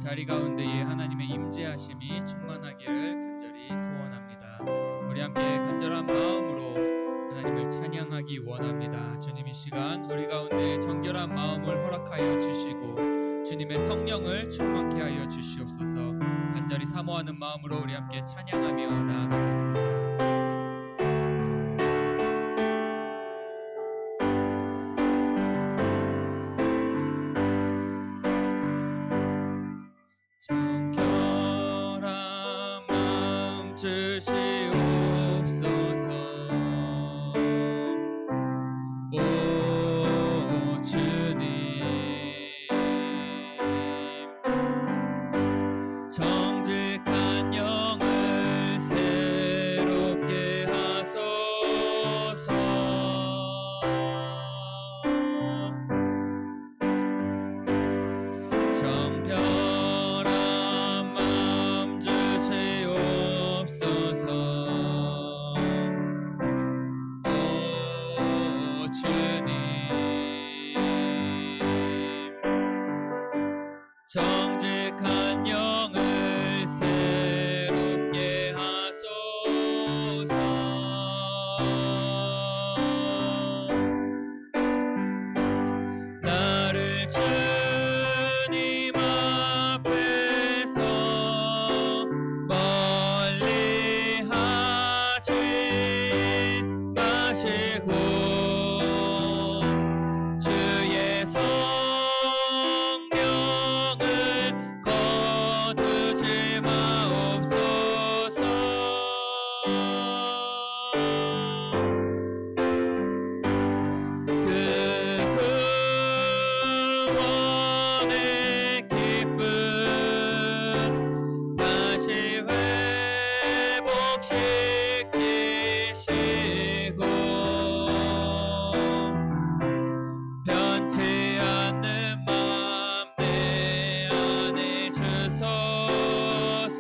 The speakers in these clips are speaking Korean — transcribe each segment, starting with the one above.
자리 가운데에 하나님의 임재하심이 충만하기를 간절히 소원합니다. 우리 함께 간절한 마음으로 하나님을 찬양하기 원합니다. 주님 이 시간 우리 가운데 정결한 마음을 허락하여 주시고 주님의 성령을 충만케 하여 주시옵소서. 간절히 사모하는 마음으로 우리 함께 찬양하며 나아가겠습니다. 정결한 마음 주시옵소서. 오 주님, 정직한 영을 새롭게 하소서. 정결한 마음 주시옵소서. 오 주님, 정직한 영을 새롭게 하소서. 나를 주님 앞에서 멀리 하지 마시고 주의 성령을 거두지 마옵소서. 그 구원의 기쁨 다시 회복시키시고 변치 않는 마음 내 안에 주소서.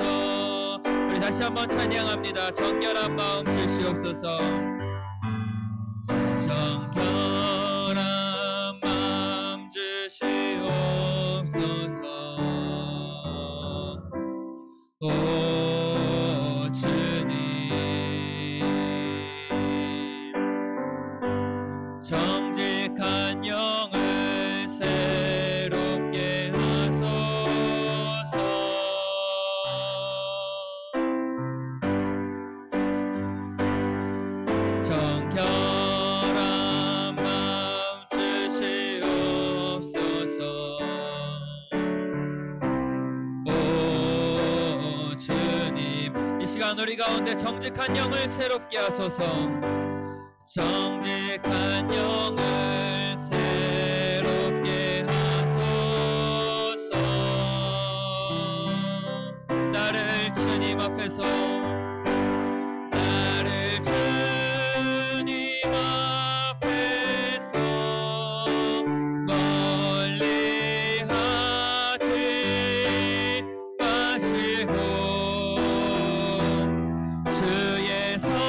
우리 다시 한번 찬양합니다. 정결한 마음 주시옵소서. 정결한 마음 주시옵소서. 오 주님, 정직한 영을 새롭게 하소서. 정결한 마음 주시옵소서. 오 주님, 이 시간 우리 가운데 정직한 영을 새롭게 하소서. 정직한 영을 새롭게 하소서. 나를 주님 앞에서 나를 주님 앞에서 멀리 하지 마시고 주의 성령을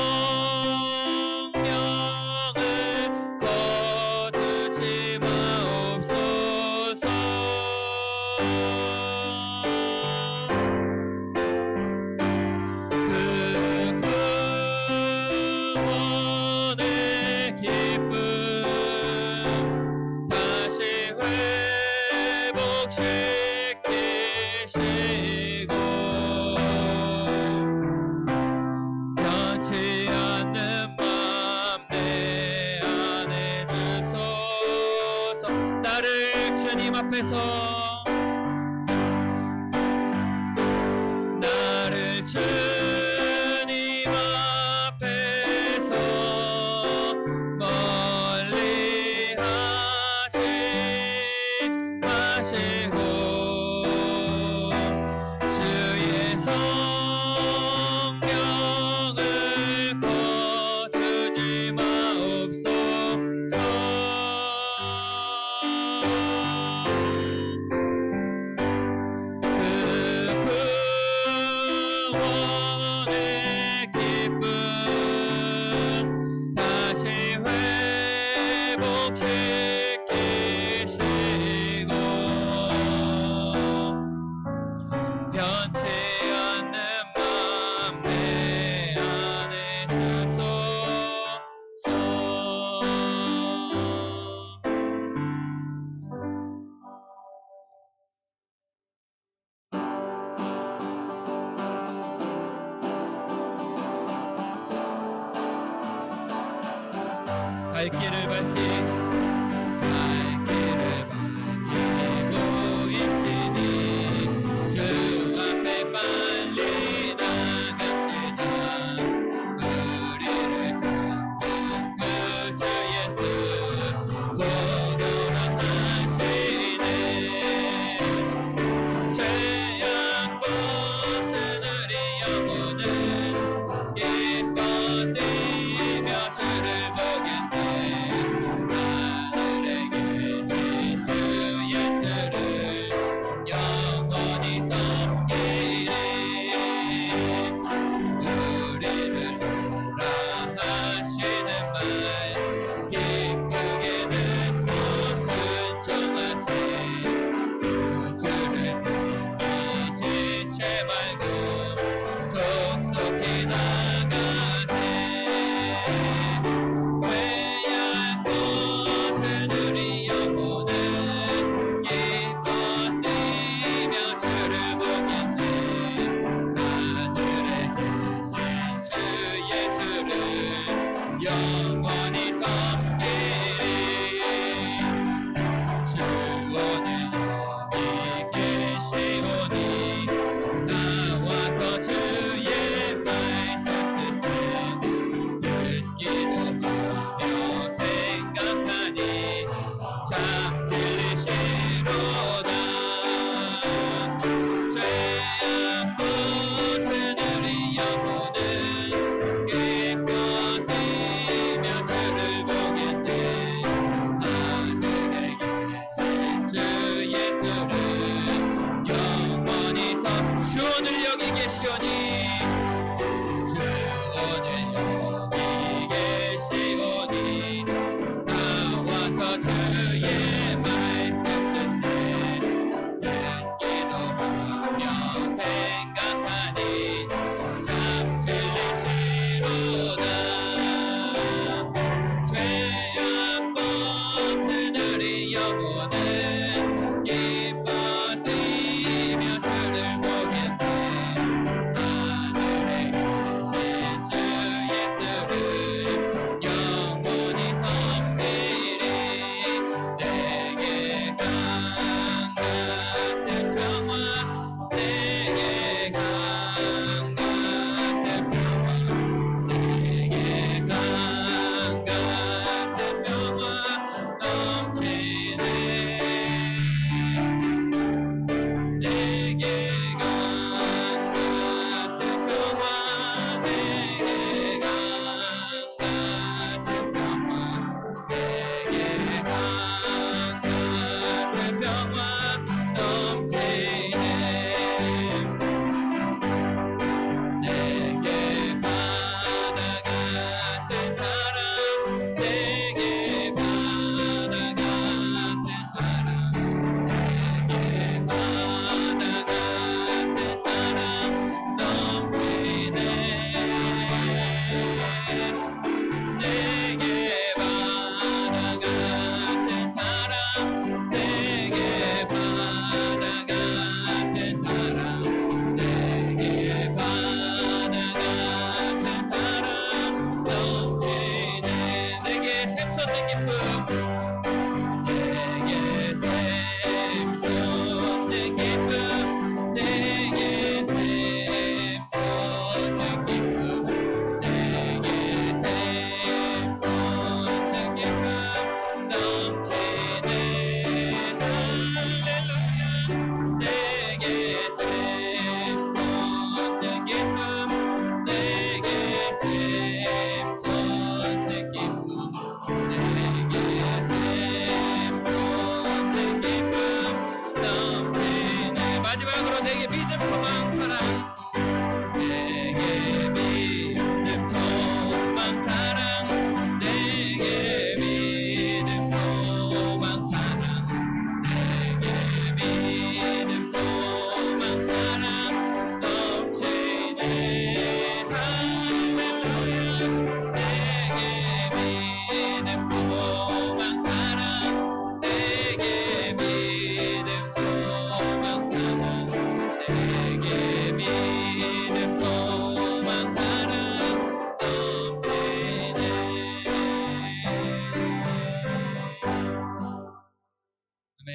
거두지 마옵소서. 그 구원의 기쁨 다시 회복시키시고 변치 않는 마음 내 안에 주소서. 나를 주님 앞에서 나를 주님 앞에서 멀리 하지 마시고 주의 성령을 거두지 마옵소서. 발길을 밝히고 있으니 주 앞에 빨리 나갑시다. 우리를 찾는 그 주 예수 고도로 하시네. 죄악 벗은 우리 영혼은 기뻐 뛰며 주를 보겠네.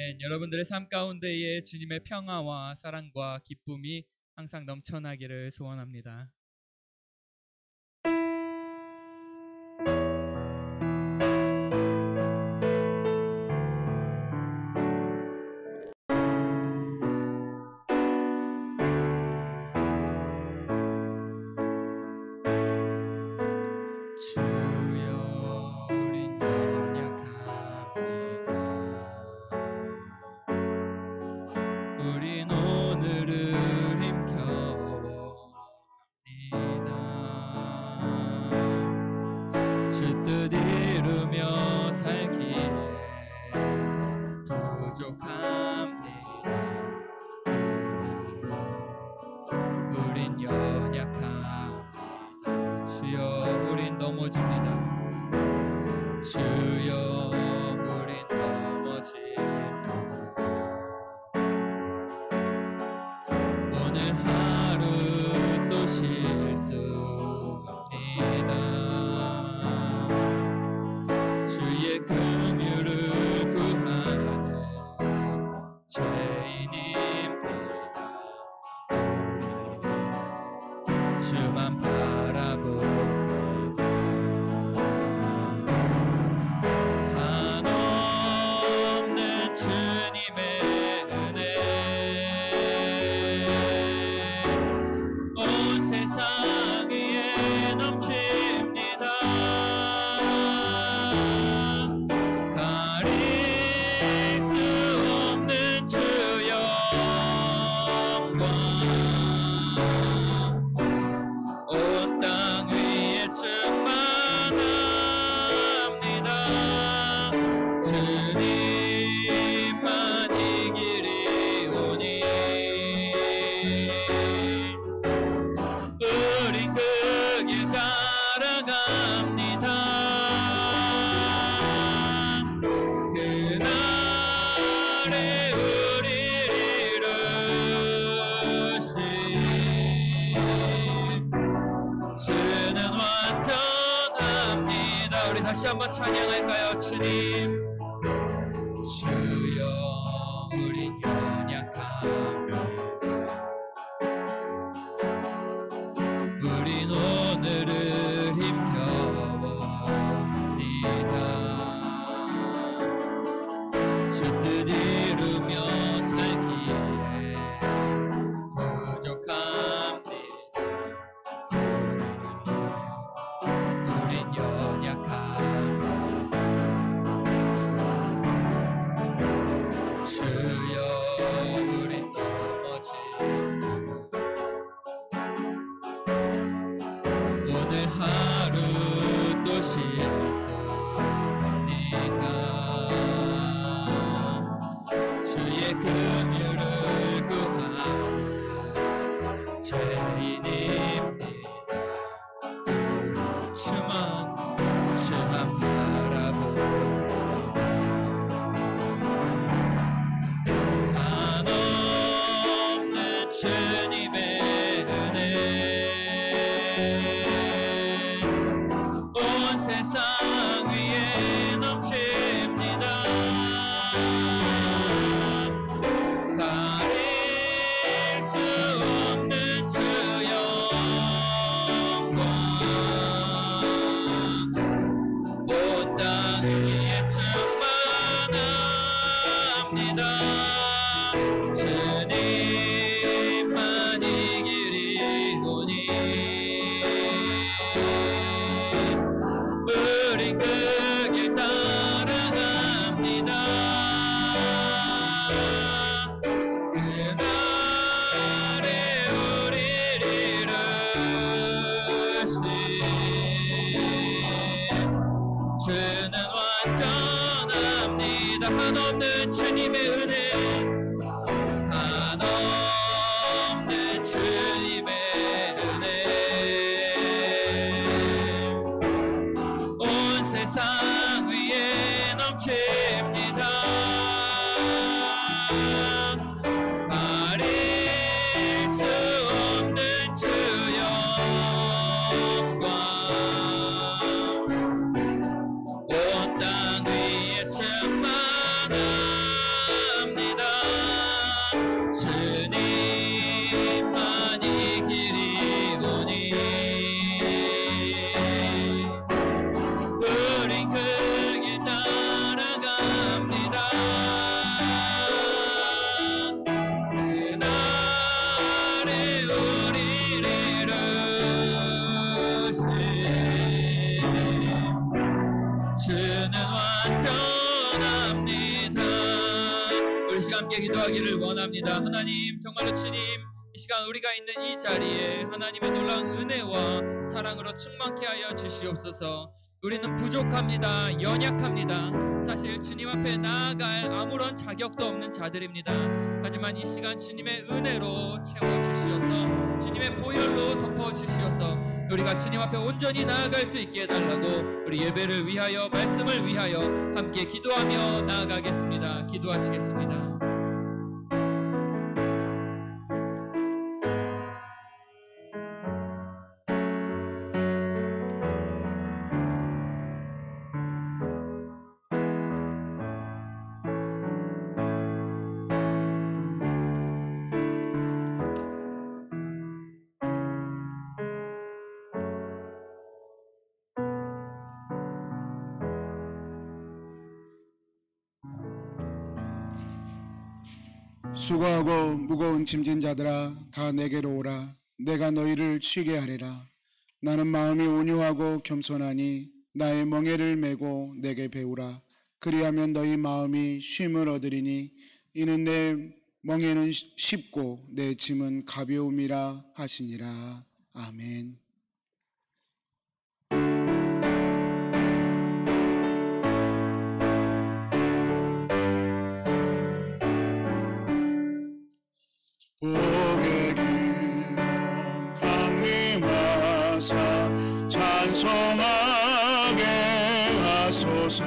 아멘. 여러분들의 삶 가운데에 주님의 평화와 사랑과 기쁨이 항상 넘쳐나기를 소원합니다. 주여 우린 연약합니다. 우린 오늘을 힘겨워합니다. 주 뜻 이루며 살기에 부족합니다. 우린 연약합니다. 주여 우린 넘어집니다. 주여 우린 넘어집니다. 오늘 하루 또 실수합니다. 주의 긍휼을 구하는 죄인입니다. 주만 바라봅니다. 한없는 주님의 은혜 온 세상 위에 넘칩니다. 가릴 수 없는 주 영광 온 땅 위에 충만합니다. 주님만 이 길이 오니 우린 그 길 따라갑니다. 그날에 우리를 이루신 주는 완전합니다. 우리 다시 한번 찬양할까요? 주님 주여 우린 연약합니다. 우린 오늘을 힘겨워합니다. 주 뜻 이루며 살기에 부족합니다. 우린 연약합니다. 주여 우린 넘어집니다. 오늘 하루 또 실수합니다. 주의 긍휼을 구하는 죄인입니다. 주만 바라봅니다. 한없는 주님의 은혜 온 세상 위에 넘칩니다. 가릴 수 없는 주 영광 온 땅 위에 충만합니다. 주님만 이 길이 오니 우린 그 길 따라갑니다. 그날에 우리를 이루신 주는 완전합니다. 한없는 주님의 은혜 한없는 주님의 은혜 온 세상 위에 넘칩니다. 가릴 수 없는 주 영광 온 땅 위에 충만합니다. 함께 기도하기를 원합니다. 하나님, 정말로 주님, 이 시간 우리가 있는 이 자리에 하나님의 놀라운 은혜와 사랑으로 충만케 하여 주시옵소서. 우리는 부족합니다. 연약합니다. 사실 주님 앞에 나아갈 아무런 자격도 없는 자들입니다. 하지만 이 시간 주님의 은혜로 채워주시어서 주님의 보혈로 덮어주시어서 우리가 주님 앞에 온전히 나아갈 수 있게 해달라고 우리 예배를 위하여 말씀을 위하여 함께 기도하며 나아가겠습니다. 기도하시겠습니다. 수고하고 무거운 짐진 자들아 다 내게로 오라. 내가 너희를 쉬게 하리라. 나는 마음이 온유하고 겸손하니 나의 멍에를 메고 내게 배우라. 그리하면 너희 마음이 쉼을 얻으리니 이는 내 멍에는 쉽고 내 짐은 가벼움이라 하시니라. 아멘. 복의 기름 강림하사 찬송하게 하소서.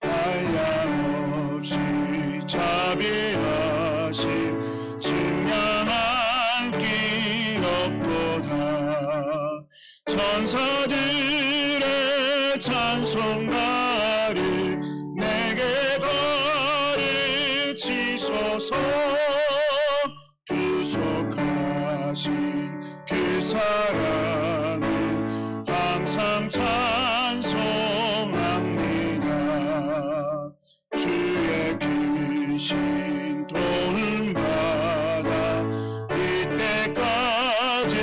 한량없이 자비하심 진량한 길 없도다. 천사들의 찬송가를 내게 가르치소서. 구속하신 그 사랑을 항상 찬송합니다. 주의 크신 도움 받아 이때까지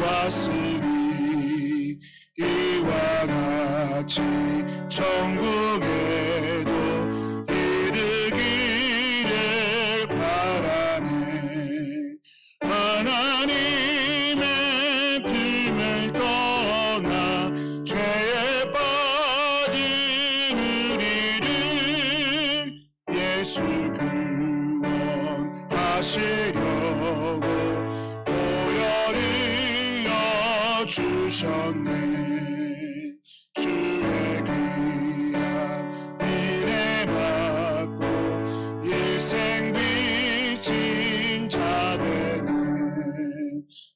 왔으니 이와 같이 천국에도 이르기를 바라네. 하나님의 품을 떠나 죄에 빠진 우리를 예수 구원하시려고 보혈을 주셨네. 주의 귀한 일에 받고 일생 빚진 자되네.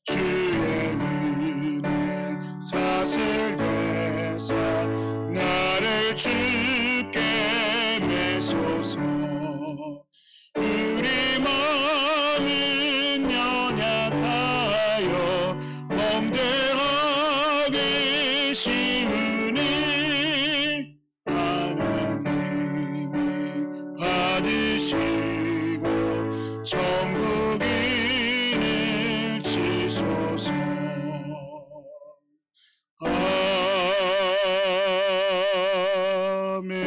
주의 은혜 사슬에서 나를 주께 매소서. 우리 마음은 연약하여 범죄하기 쉬우니 하나님이 받으시고 천국인을 치소서. 아멘.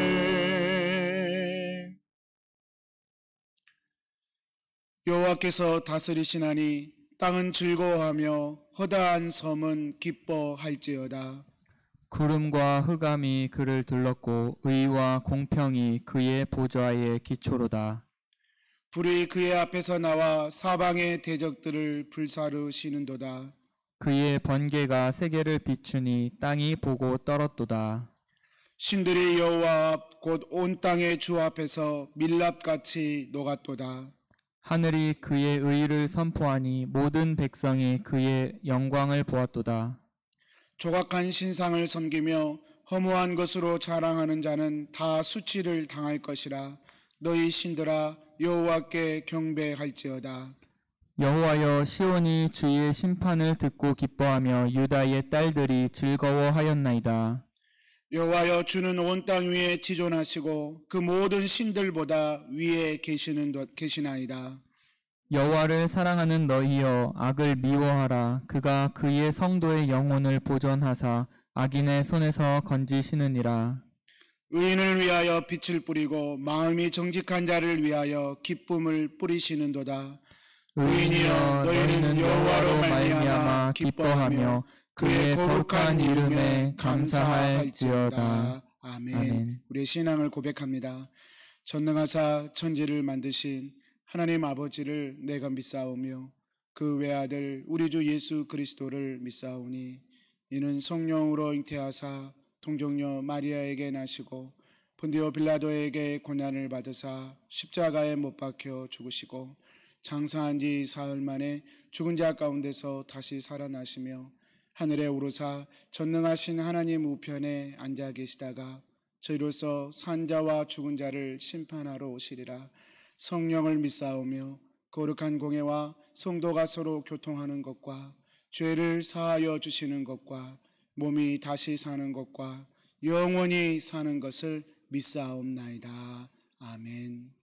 여호와께서 다스리시나니 땅은 즐거워하며 허다한 섬은 기뻐할지어다. 구름과 흑암이 그를 둘렀고 의와 공평이 그의 보좌의 기초로다. 불이 그의 앞에서 나와 사방의 대적들을 불사르시는도다. 그의 번개가 세계를 비추니 땅이 보고 떨었도다. 신들이 여호와 앞 곧 온 땅의 주 앞에서 밀랍같이 녹았도다. 하늘이 그의 의를 선포하니 모든 백성이 그의 영광을 보았도다. 조각한 신상을 섬기며 허무한 것으로 자랑하는 자는 다 수치를 당할 것이라. 너희 신들아 여호와께 경배할지어다. 여호와여, 시온이 주의 심판을 듣고 기뻐하며 유다의 딸들이 즐거워하였나이다. 여호와여, 주는 온 땅 위에 지존하시고 그 모든 신들보다 위에 계시나이다. 여호와를 사랑하는 너희여, 악을 미워하라. 그가 그의 성도의 영혼을 보존하사 악인의 손에서 건지시느니라. 의인을 위하여 빛을 뿌리고 마음이 정직한 자를 위하여 기쁨을 뿌리시는도다. 의인이여 너희는 여호와로 말미암아 기뻐하며 그의 거룩한 이름에 감사할지어다. 아멘. 아멘. 우리의 신앙을 고백합니다. 전능하사 천지를 만드신 하나님 아버지를 내가 믿사오며 그 외아들 우리 주 예수 그리스도를 믿사오니 이는 성령으로 잉태하사 동정녀 마리아에게 나시고 본디오 빌라도에게 고난을 받으사 십자가에 못 박혀 죽으시고 장사한 지 사흘 만에 죽은 자 가운데서 다시 살아나시며 하늘에 오르사 전능하신 하나님 우편에 앉아 계시다가 저희로서 산자와 죽은 자를 심판하러 오시리라. 성령을 믿사오며 거룩한 공예와 성도가 서로 교통하는 것과 죄를 사하여 주시는 것과 몸이 다시 사는 것과 영원히 사는 것을 믿사옵나이다. 아멘.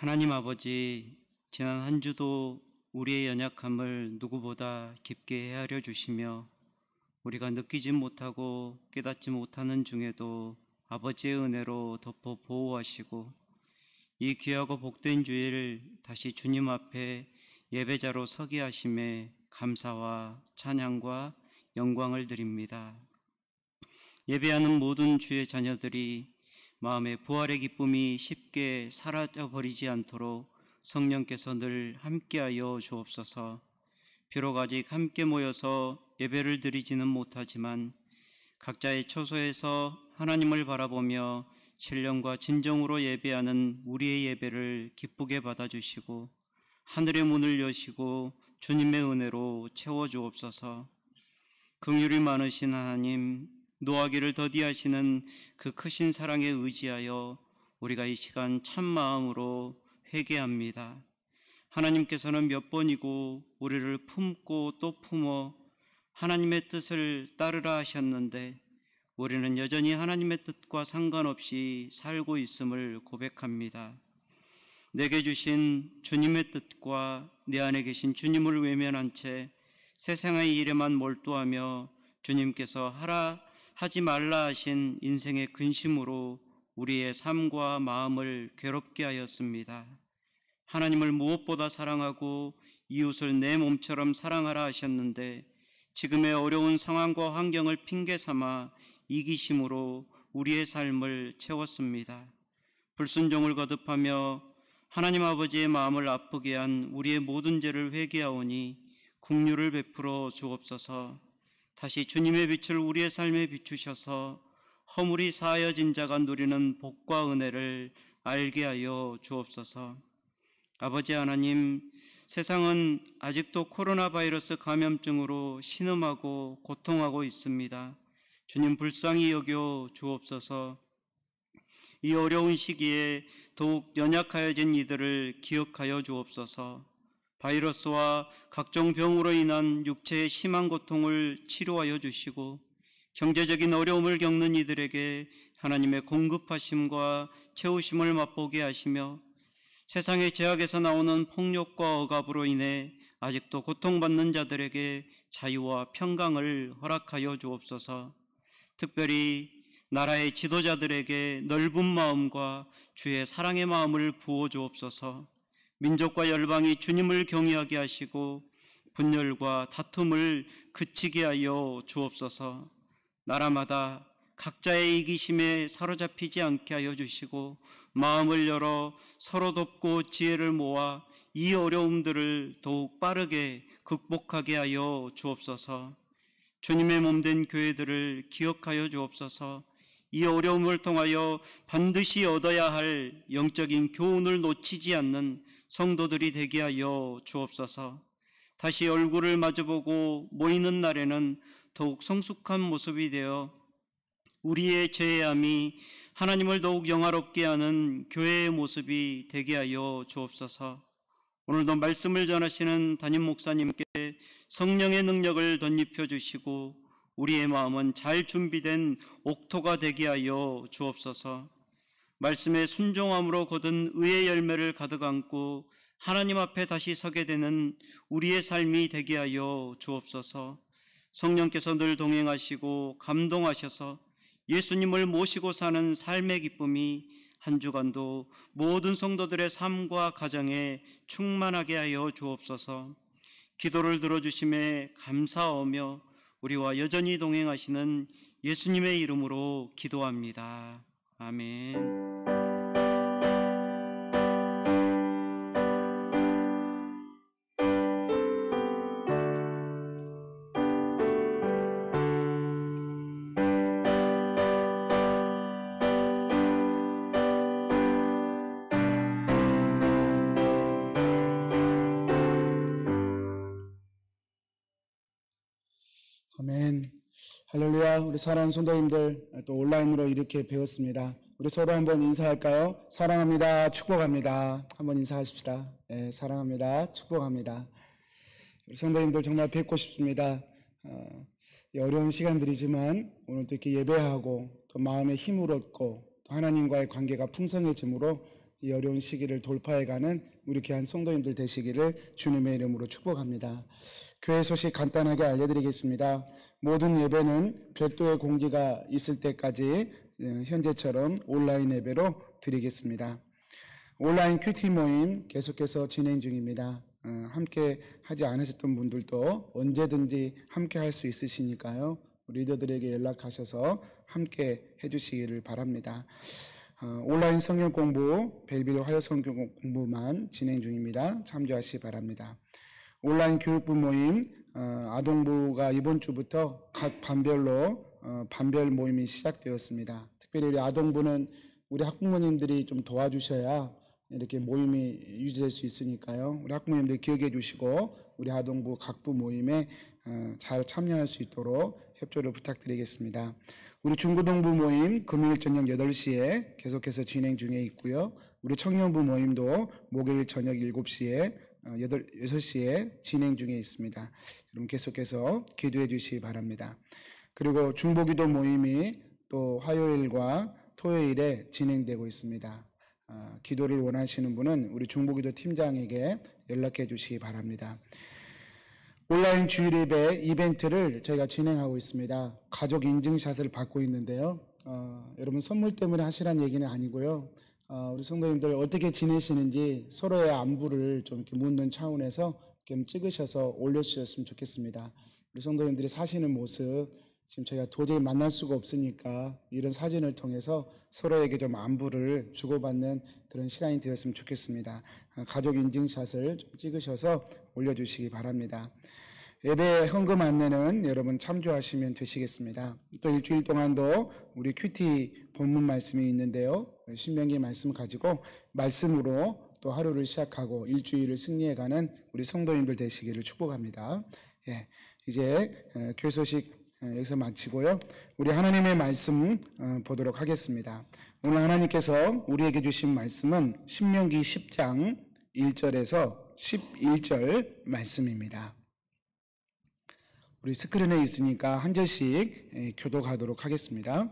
하나님 아버지, 지난 한 주도 우리의 연약함을 누구보다 깊게 헤아려 주시며 우리가 느끼지 못하고 깨닫지 못하는 중에도 아버지의 은혜로 덮어 보호하시고 이 귀하고 복된 주일을 다시 주님 앞에 예배자로 서게 하심에 감사와 찬양과 영광을 드립니다. 예배하는 모든 주의 자녀들이 마음의 부활의 기쁨이 쉽게 사라져버리지 않도록 성령께서 늘 함께하여 주옵소서. 비록 아직 함께 모여서 예배를 드리지는 못하지만 각자의 처소에서 하나님을 바라보며 신령과 진정으로 예배하는 우리의 예배를 기쁘게 받아주시고 하늘의 문을 여시고 주님의 은혜로 채워주옵소서. 긍휼이 많으신 하나님, 노하기를 더디하시는 그 크신 사랑에 의지하여 우리가 이 시간 참 마음으로 회개합니다. 하나님께서는 몇 번이고 우리를 품고 또 품어 하나님의 뜻을 따르라 하셨는데 우리는 여전히 하나님의 뜻과 상관없이 살고 있음을 고백합니다. 내게 주신 주님의 뜻과 내 안에 계신 주님을 외면한 채 세상의 일에만 몰두하며 주님께서 하지 말라 하신 인생의 근심으로 우리의 삶과 마음을 괴롭게 하였습니다. 하나님을 무엇보다 사랑하고 이웃을 내 몸처럼 사랑하라 하셨는데 지금의 어려운 상황과 환경을 핑계 삼아 이기심으로 우리의 삶을 채웠습니다. 불순종을 거듭하며 하나님 아버지의 마음을 아프게 한 우리의 모든 죄를 회개하오니 긍휼을 베풀어 주옵소서. 다시 주님의 빛을 우리의 삶에 비추셔서 허물이 사하여진 자가 누리는 복과 은혜를 알게 하여 주옵소서. 아버지 하나님, 세상은 아직도 코로나 바이러스 감염증으로 신음하고 고통하고 있습니다. 주님 불쌍히 여겨 주옵소서. 이 어려운 시기에 더욱 연약하여진 이들을 기억하여 주옵소서. 바이러스와 각종 병으로 인한 육체의 심한 고통을 치료하여 주시고 경제적인 어려움을 겪는 이들에게 하나님의 공급하심과 채우심을 맛보게 하시며 세상의 죄악에서 나오는 폭력과 억압으로 인해 아직도 고통받는 자들에게 자유와 평강을 허락하여 주옵소서. 특별히 나라의 지도자들에게 넓은 마음과 주의 사랑의 마음을 부어 주옵소서. 민족과 열방이 주님을 경외하게 하시고 분열과 다툼을 그치게 하여 주옵소서. 나라마다 각자의 이기심에 사로잡히지 않게 하여 주시고 마음을 열어 서로 돕고 지혜를 모아 이 어려움들을 더욱 빠르게 극복하게 하여 주옵소서. 주님의 몸된 교회들을 기억하여 주옵소서. 이 어려움을 통하여 반드시 얻어야 할 영적인 교훈을 놓치지 않는 성도들이 되게 하여 주옵소서. 다시 얼굴을 마주보고 모이는 날에는 더욱 성숙한 모습이 되어 우리의 죄함이 하나님을 더욱 영화롭게 하는 교회의 모습이 되게 하여 주옵소서. 오늘도 말씀을 전하시는 담임 목사님께 성령의 능력을 덧입혀 주시고 우리의 마음은 잘 준비된 옥토가 되게 하여 주옵소서. 말씀에 순종함으로 거둔 의의 열매를 가득 안고 하나님 앞에 다시 서게 되는 우리의 삶이 되게 하여 주옵소서. 성령께서 늘 동행하시고 감동하셔서 예수님을 모시고 사는 삶의 기쁨이 한 주간도 모든 성도들의 삶과 가정에 충만하게 하여 주옵소서. 기도를 들어주심에 감사하며 우리와 여전히 동행하시는 예수님의 이름으로 기도합니다. 아멘. 아멘. 할렐루야. 우리 사랑하는 성도님들, 또 온라인으로 이렇게 배웠습니다. 우리 서로 한번 인사할까요? 사랑합니다. 축복합니다. 한번 인사하십시다. 네, 사랑합니다. 축복합니다. 우리 성도님들 정말 뵙고 싶습니다. 어려운 시간들이지만 오늘도 이렇게 예배하고 또 마음에 힘을 얻고 또 하나님과의 관계가 풍성해지므로 이 어려운 시기를 돌파해가는 우리 귀한 성도님들 되시기를 주님의 이름으로 축복합니다. 교회 소식 간단하게 알려드리겠습니다. 모든 예배는 별도의 공지가 있을 때까지 현재처럼 온라인 예배로 드리겠습니다. 온라인 큐티 모임 계속해서 진행 중입니다. 함께 하지 않으셨던 분들도 언제든지 함께 할 수 있으시니까요. 리더들에게 연락하셔서 함께 해주시기를 바랍니다. 온라인 성경 공부, 벨빌 화요 성경 공부만 진행 중입니다. 참조하시기 바랍니다. 온라인 교육부 모임, 아동부가 이번 주부터 각 반별로 반별 모임이 시작되었습니다. 특별히 우리 아동부는 우리 학부모님들이 좀 도와주셔야 이렇게 모임이 유지될 수 있으니까요. 우리 학부모님들 기억해 주시고 우리 아동부 각부 모임에 잘 참여할 수 있도록 협조를 부탁드리겠습니다. 우리 중고등부 모임 금요일 저녁 8시에 계속해서 진행 중에 있고요. 우리 청년부 모임도 목요일 저녁 7시에 6시에 진행 중에 있습니다. 여러분 계속해서 기도해 주시기 바랍니다. 그리고 중보기도 모임이 또 화요일과 토요일에 진행되고 있습니다. 기도를 원하시는 분은 우리 중보기도 팀장에게 연락해 주시기 바랍니다. 온라인 주일 예배 이벤트를 저희가 진행하고 있습니다. 가족 인증샷을 받고 있는데요. 여러분 선물 때문에 하시라는 얘기는 아니고요. 우리 성도님들 어떻게 지내시는지 서로의 안부를 좀 이렇게 묻는 차원에서 좀 찍으셔서 올려주셨으면 좋겠습니다. 우리 성도님들이 사시는 모습 지금 저희가 도저히 만날 수가 없으니까 이런 사진을 통해서 서로에게 좀 안부를 주고받는 그런 시간이 되었으면 좋겠습니다. 가족 인증샷을 좀 찍으셔서 올려주시기 바랍니다. 예배 헌금 안내는 여러분 참조하시면 되시겠습니다. 또 일주일 동안도 우리 큐티 본문 말씀이 있는데요. 신명기 말씀 가지고 말씀으로 또 하루를 시작하고 일주일을 승리해가는 우리 성도님들 되시기를 축복합니다. 예, 이제 교회 소식 여기서 마치고요. 우리 하나님의 말씀 보도록 하겠습니다. 오늘 하나님께서 우리에게 주신 말씀은 신명기 10장 1절에서 11절 말씀입니다. 우리 스크린에 있으니까 한 절씩 교독하도록 하겠습니다.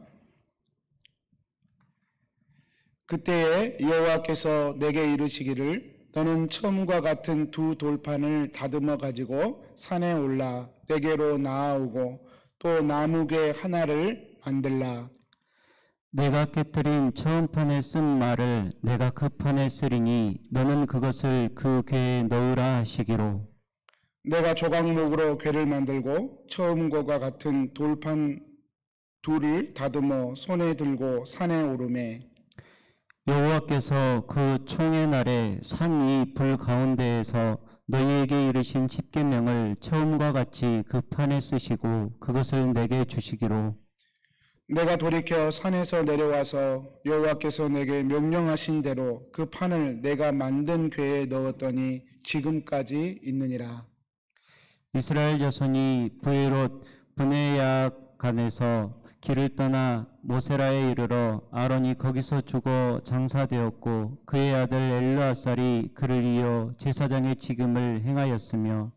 그때에 여호와께서 내게 이르시기를 너는 처음과 같은 두 돌판을 다듬어 가지고 산에 올라 내게로 나아오고 또 나무괴 하나를 만들라. 내가 깨뜨린 처음 판에 쓴 말을 내가 그 판에 쓰리니 너는 그것을 그 궤에 넣으라 하시기로. 내가 조각목으로 궤를 만들고 처음 것과 같은 돌판 둘을 다듬어 손에 들고 산에 오르매 여호와께서 그 총의 날에 산 위 불 가운데에서 너희에게 이르신 십계명을 처음과 같이 그 판에 쓰시고 그것을 내게 주시기로. 내가 돌이켜 산에서 내려와서 여호와께서 내게 명령하신 대로 그 판을 내가 만든 궤에 넣었더니 지금까지 있느니라. 이스라엘 자손이 브에롯 브네야간에서 길을 떠나 모세라에 이르러 아론이 거기서 죽어 장사되었고 그의 아들 엘르아살이 그를 이어 제사장의 직임을 행하였으며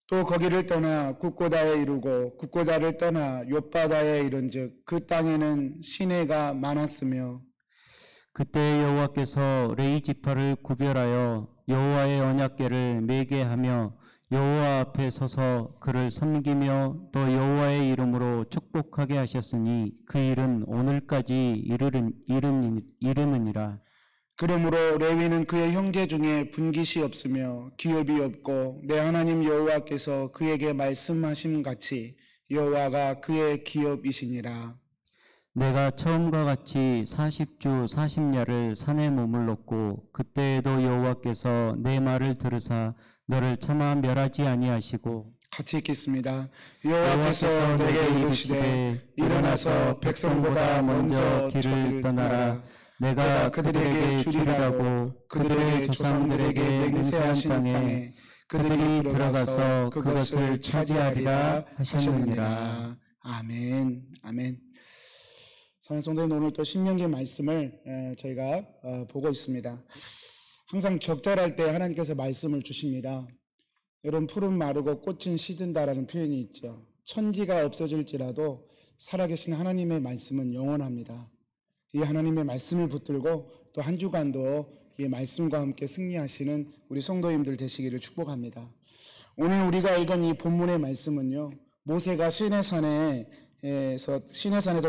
또 거기를 떠나 굽고다에 이르고 굽고다를 떠나 욥바다에 이른즉 그 땅에는 시내가 많았으며 그때 여호와께서 레위 지파를 구별하여 여호와의 언약궤를 매게 하며 여호와 앞에 서서 그를 섬기며 또 여호와의 이름으로 축복하게 하셨으니 그 일은 오늘까지 이르느니라. 그러므로 레위는 그의 형제 중에 분깃이 없으며 기업이 없고 내 하나님 여호와께서 그에게 말씀하심 같이 여호와가 그의 기업이시니라. 내가 처음과 같이 40주 40야를 산에 머물렀고 그때에도 여호와께서 내 말을 들으사 너를 차마 멸하지 아니하시고 같이 읽겠습니다. 여호와께서 내게 이르시되 일어나서 백성보다 먼저 길을 떠나라. 내가 그들에게 주리라고 그들의 조상들에게 맹세하신 땅에 그들이 들어가서 그것을 차지하리라 하셨느니라. 아멘. 아멘. 사랑하는 성도님, 오늘 또 신명기 말씀을 저희가 보고 있습니다. 항상 적절할 때 하나님께서 말씀을 주십니다. 여러분, 푸른 마르고 꽃은 시든다라는 표현이 있죠. 천지가 없어질지라도 살아계신 하나님의 말씀은 영원합니다. 이 하나님의 말씀을 붙들고 또 한 주간도 이 말씀과 함께 승리하시는 우리 성도님들 되시기를 축복합니다. 오늘 우리가 읽은 이 본문의 말씀은요, 모세가 시내산에서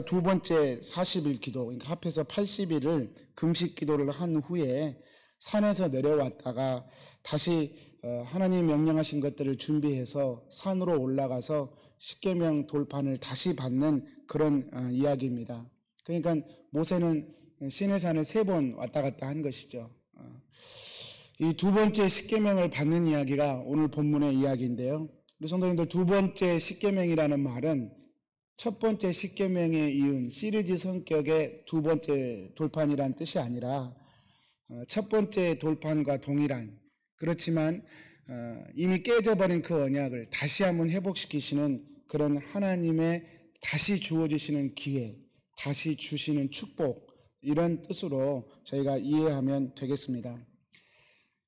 두 번째 40일 기도, 그러니까 합해서 80일을 금식 기도를 한 후에 산에서 내려왔다가 다시 하나님 명령하신 것들을 준비해서 산으로 올라가서 십계명 돌판을 다시 받는 그런 이야기입니다. 그러니까 모세는 시내산을 3번 왔다 갔다 한 것이죠. 이 두 번째 십계명을 받는 이야기가 오늘 본문의 이야기인데요. 우리 성도님들, 두 번째 십계명이라는 말은 첫 번째 십계명에 이은 시리즈 성격의 두 번째 돌판이란 뜻이 아니라 첫 번째 돌판과 동일한, 그렇지만 이미 깨져버린 그 언약을 다시 한번 회복시키시는 그런 하나님의 다시 주어지시는 기회, 다시 주시는 축복, 이런 뜻으로 저희가 이해하면 되겠습니다.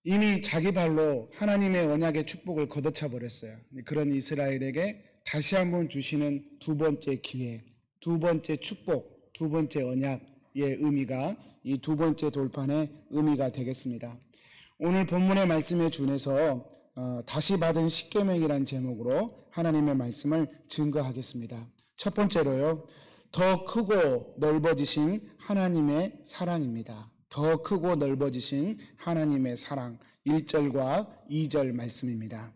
이미 자기 발로 하나님의 언약의 축복을 걷어차 버렸어요. 그런 이스라엘에게 다시 한번 주시는 두 번째 기회, 두 번째 축복, 두 번째 언약의 의미가 이 두 번째 돌판의 의미가 되겠습니다. 오늘 본문의 말씀에 준해서 다시 받은 십계명이라는 제목으로 하나님의 말씀을 증거하겠습니다. 첫 번째로요, 더 크고 넓어지신 하나님의 사랑입니다. 더 크고 넓어지신 하나님의 사랑, 1절과 2절 말씀입니다.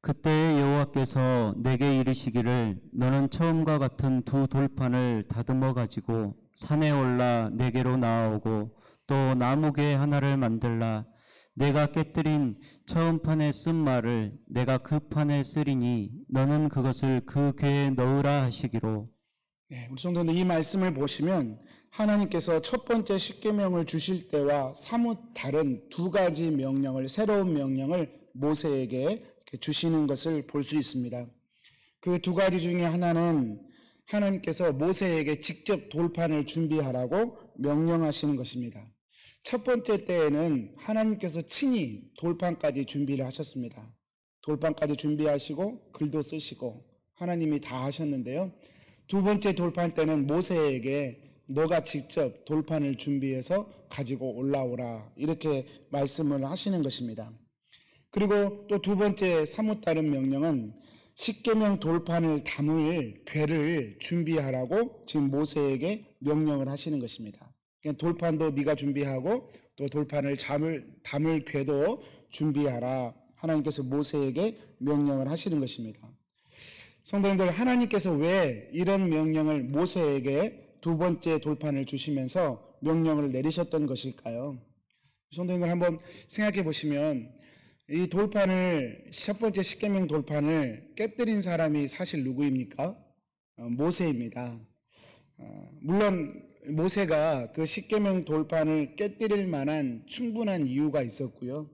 그때 여호와께서 내게 이르시기를 너는 처음과 같은 두 돌판을 다듬어 가지고 산에 올라 내게로 나아오고 또 나무궤 하나를 만들라. 내가 깨뜨린 처음 판에 쓴 말을 내가 그 판에 쓰리니 너는 그것을 그 궤에 넣으라 하시기로. 네, 우리 성도님들, 이 말씀을 보시면 하나님께서 첫 번째 십계명을 주실 때와 사뭇 다른 두 가지 명령을, 새로운 명령을 모세에게 주시는 것을 볼 수 있습니다. 그 두 가지 중에 하나는 하나님께서 모세에게 직접 돌판을 준비하라고 명령하시는 것입니다. 첫 번째 때에는 하나님께서 친히 돌판까지 준비를 하셨습니다. 돌판까지 준비하시고 글도 쓰시고 하나님이 다 하셨는데요. 두 번째 돌판 때는 모세에게 너가 직접 돌판을 준비해서 가지고 올라오라, 이렇게 말씀을 하시는 것입니다. 그리고 또 두 번째 사뭇 다른 명령은 십계명 돌판을 담을 궤를 준비하라고 지금 모세에게 명령을 하시는 것입니다. 그러니까 돌판도 네가 준비하고 또 돌판을 담을 궤도 준비하라, 하나님께서 모세에게 명령을 하시는 것입니다. 성도님들, 하나님께서 왜 이런 명령을 모세에게 두 번째 돌판을 주시면서 명령을 내리셨던 것일까요? 성도님들, 한번 생각해 보시면 이 돌판을, 첫 번째 십계명 돌판을 깨뜨린 사람이 사실 누구입니까? 모세입니다. 물론 모세가 그 십계명 돌판을 깨뜨릴 만한 충분한 이유가 있었고요.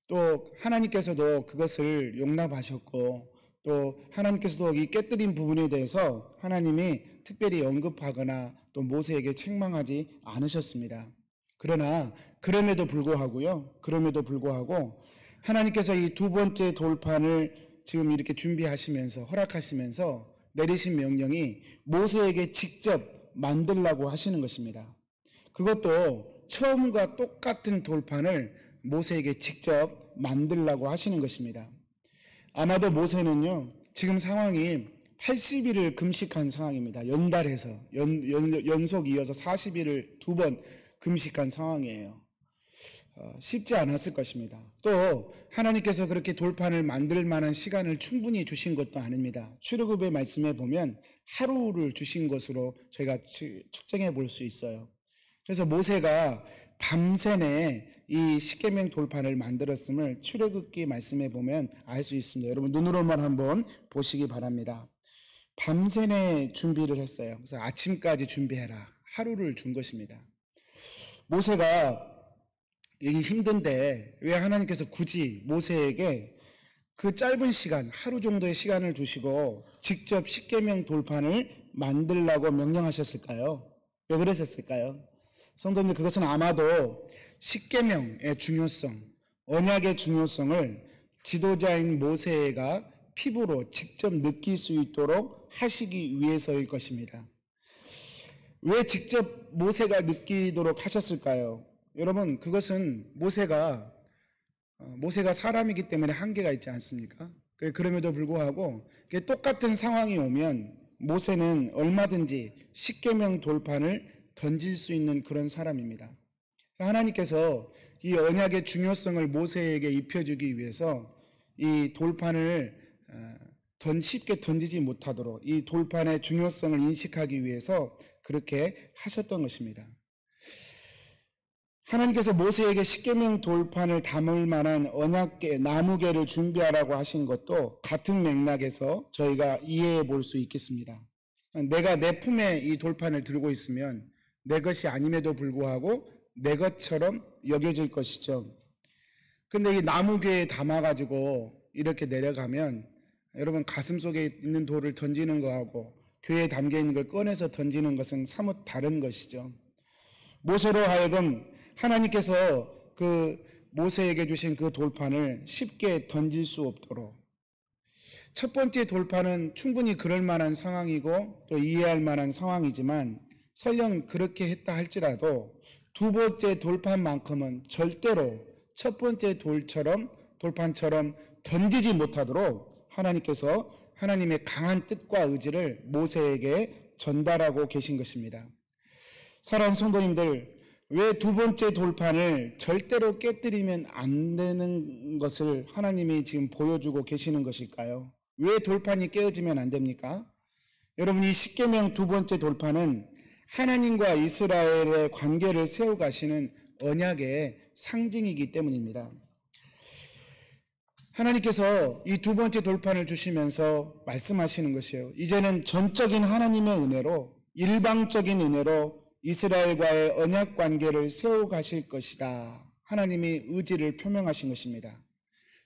또 하나님께서도 그것을 용납하셨고, 또 하나님께서도 이 깨뜨린 부분에 대해서 하나님이 특별히 언급하거나 또 모세에게 책망하지 않으셨습니다. 그러나 그럼에도 불구하고 하나님께서 이 두 번째 돌판을 지금 이렇게 준비하시면서, 허락하시면서 내리신 명령이 모세에게 직접 만들라고 하시는 것입니다. 그것도 처음과 똑같은 돌판을 모세에게 직접 만들라고 하시는 것입니다. 아마도 모세는요, 지금 상황이 80일을 금식한 상황입니다. 연달해서 연속 이어서 40일을 2번 금식한 상황이에요. 쉽지 않았을 것입니다. 또 하나님께서 그렇게 돌판을 만들 만한 시간을 충분히 주신 것도 아닙니다. 출애굽의 말씀에 보면 하루를 주신 것으로 저희가 측정해 볼 수 있어요. 그래서 모세가 밤새내 이 십계명 돌판을 만들었음을 출애굽기 말씀에 보면 알 수 있습니다. 여러분 눈으로만 한번 보시기 바랍니다. 밤새내 준비를 했어요. 그래서 아침까지 준비해라. 하루를 준 것입니다. 모세가 이게 힘든데 왜 하나님께서 굳이 모세에게 그 짧은 시간, 하루 정도의 시간을 주시고 직접 십계명 돌판을 만들라고 명령하셨을까요? 왜 그러셨을까요? 성도님들, 그것은 아마도 십계명의 중요성, 언약의 중요성을 지도자인 모세가 피부로 직접 느낄 수 있도록 하시기 위해서일 것입니다. 왜 직접 모세가 느끼도록 하셨을까요? 여러분, 그것은 모세가 사람이기 때문에 한계가 있지 않습니까? 그럼에도 불구하고 똑같은 상황이 오면 모세는 얼마든지 십계명 돌판을 던질 수 있는 그런 사람입니다. 하나님께서 이 언약의 중요성을 모세에게 입혀주기 위해서 이 돌판을 쉽게 던지지 못하도록 이 돌판의 중요성을 인식하기 위해서 그렇게 하셨던 것입니다. 하나님께서 모세에게 십계명 돌판을 담을 만한 언약궤, 나무궤를 준비하라고 하신 것도 같은 맥락에서 저희가 이해해 볼 수 있겠습니다. 내가 내 품에 이 돌판을 들고 있으면 내 것이 아님에도 불구하고 내 것처럼 여겨질 것이죠. 근데 이 나무궤에 담아가지고 이렇게 내려가면 여러분 가슴 속에 있는 돌을 던지는 거하고 궤에 담겨 있는 걸 꺼내서 던지는 것은 사뭇 다른 것이죠. 모세로 하여금 하나님께서 그 모세에게 주신 그 돌판을 쉽게 던질 수 없도록 첫 번째 돌판은 충분히 그럴 만한 상황이고 또 이해할 만한 상황이지만 설령 그렇게 했다 할지라도 두 번째 돌판만큼은 절대로 첫 번째 돌판처럼 던지지 못하도록 하나님께서 하나님의 강한 뜻과 의지를 모세에게 전달하고 계신 것입니다. 사랑하는 성도님들, 왜 두 번째 돌판을 절대로 깨뜨리면 안 되는 것을 하나님이 지금 보여주고 계시는 것일까요? 왜 돌판이 깨어지면 안 됩니까? 여러분, 이 십계명 두 번째 돌판은 하나님과 이스라엘의 관계를 세워가시는 언약의 상징이기 때문입니다. 하나님께서 이 두 번째 돌판을 주시면서 말씀하시는 것이에요. 이제는 전적인 하나님의 은혜로, 일방적인 은혜로 이스라엘과의 언약 관계를 세워가실 것이다. 하나님이 의지를 표명하신 것입니다.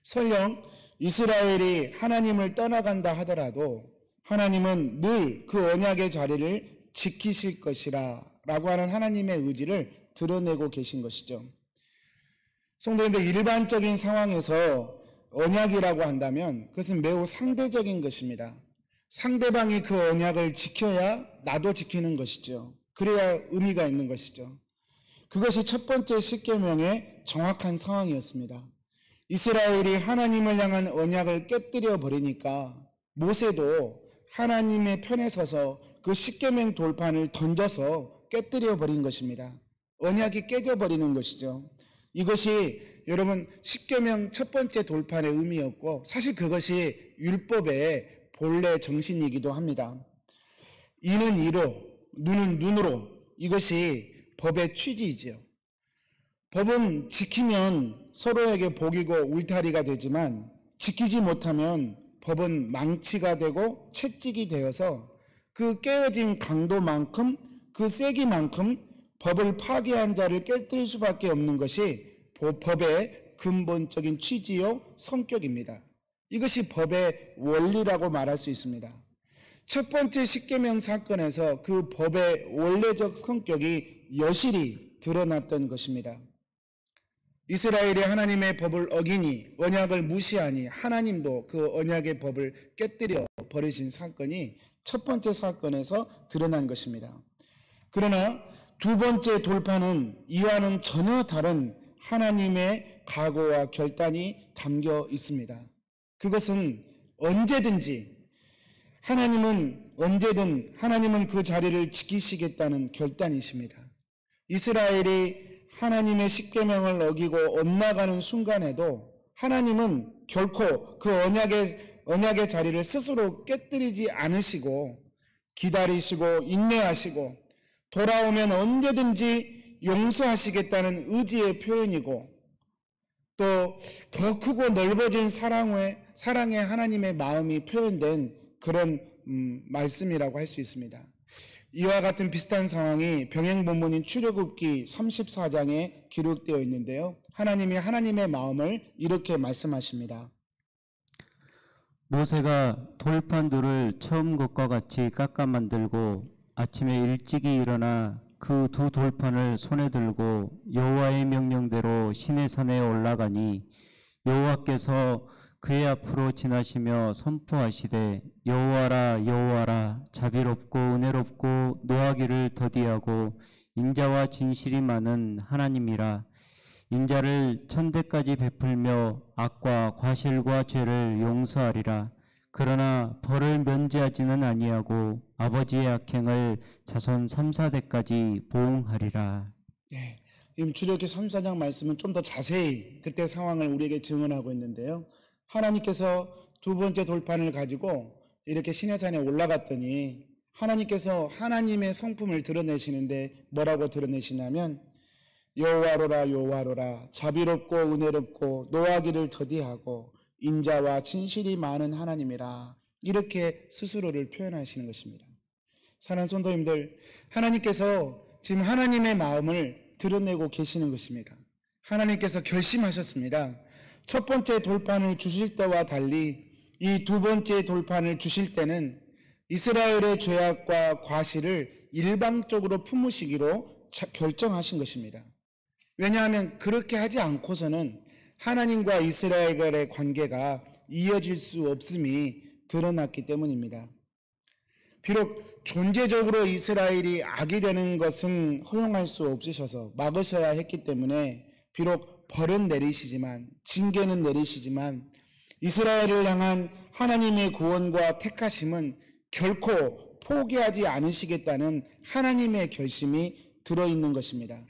설령 이스라엘이 하나님을 떠나간다 하더라도 하나님은 늘 그 언약의 자리를 지키실 것이라 라고 하는 하나님의 의지를 드러내고 계신 것이죠. 성도님들, 일반적인 상황에서 언약이라고 한다면 그것은 매우 상대적인 것입니다. 상대방이 그 언약을 지켜야 나도 지키는 것이죠. 그래야 의미가 있는 것이죠. 그것이 첫 번째 십계명의 정확한 상황이었습니다. 이스라엘이 하나님을 향한 언약을 깨뜨려 버리니까 모세도 하나님의 편에 서서 그 십계명 돌판을 던져서 깨뜨려 버린 것입니다. 언약이 깨져 버리는 것이죠. 이것이 여러분 십계명 첫 번째 돌판의 의미였고 사실 그것이 율법의 본래 정신이기도 합니다. 이는 이로, 눈은 눈으로, 이것이 법의 취지이지요. 법은 지키면 서로에게 복이고 울타리가 되지만 지키지 못하면 법은 망치가 되고 채찍이 되어서 그 깨어진 강도만큼 그 세기만큼 법을 파괴한 자를 깨뜨릴 수밖에 없는 것이 법의 근본적인 취지요 성격입니다. 이것이 법의 원리라고 말할 수 있습니다. 첫 번째 십계명 사건에서 그 법의 원래적 성격이 여실히 드러났던 것입니다. 이스라엘이 하나님의 법을 어기니 언약을 무시하니 하나님도 그 언약의 법을 깨뜨려 버리신 사건이 첫 번째 사건에서 드러난 것입니다. 그러나 두 번째 돌파는 이와는 전혀 다른 하나님의 각오와 결단이 담겨 있습니다. 그것은 하나님은 그 자리를 지키시겠다는 결단이십니다. 이스라엘이 하나님의 십계명을 어기고 엇나가는 순간에도 하나님은 결코 그 언약의 자리를 스스로 깨뜨리지 않으시고 기다리시고 인내하시고 돌아오면 언제든지 용서하시겠다는 의지의 표현이고 또 더 크고 넓어진 사랑의 하나님의 마음이 표현된 그런 말씀이라고 할 수 있습니다. 이와 같은 비슷한 상황이 병행본문인 출애굽기 34장에 기록되어 있는데요. 하나님이 하나님의 마음을 이렇게 말씀하십니다. 모세가 돌판들을 처음 것과 같이 깎아 만들고 아침에 일찍이 일어나 그 두 돌판을 손에 들고 여호와의 명령대로 시내산에 올라가니 여호와께서 그의 앞으로 지나시며 선포하시되 여호와라 여호와라 자비롭고 은혜롭고 노하기를 더디하고 인자와 진실이 많은 하나님이라. 인자를 천대까지 베풀며 악과 과실과 죄를 용서하리라. 그러나 벌을 면제하지는 아니하고 아버지의 악행을 자손 3, 4대까지 보응하리라. 네, 지금 출애굽기 34장 말씀은 좀 더 자세히 그때 상황을 우리에게 증언하고 있는데요. 하나님께서 두 번째 돌판을 가지고 이렇게 시내산에 올라갔더니 하나님께서 하나님의 성품을 드러내시는데 뭐라고 드러내시냐면 여호와로라 여호와로라 자비롭고 은혜롭고 노하기를 더디하고 인자와 진실이 많은 하나님이라. 이렇게 스스로를 표현하시는 것입니다. 사랑하는 성도님들, 하나님께서 지금 하나님의 마음을 드러내고 계시는 것입니다. 하나님께서 결심하셨습니다. 첫 번째 돌판을 주실 때와 달리 이 두 번째 돌판을 주실 때는 이스라엘의 죄악과 과실을 일방적으로 품으시기로 결정하신 것입니다. 왜냐하면 그렇게 하지 않고서는 하나님과 이스라엘의 관계가 이어질 수 없음이 드러났기 때문입니다. 비록 존재적으로 이스라엘이 악이 되는 것은 허용할 수 없으셔서 막으셔야 했기 때문에 비록 벌은 내리시지만 징계는 내리시지만 이스라엘을 향한 하나님의 구원과 택하심은 결코 포기하지 않으시겠다는 하나님의 결심이 들어있는 것입니다.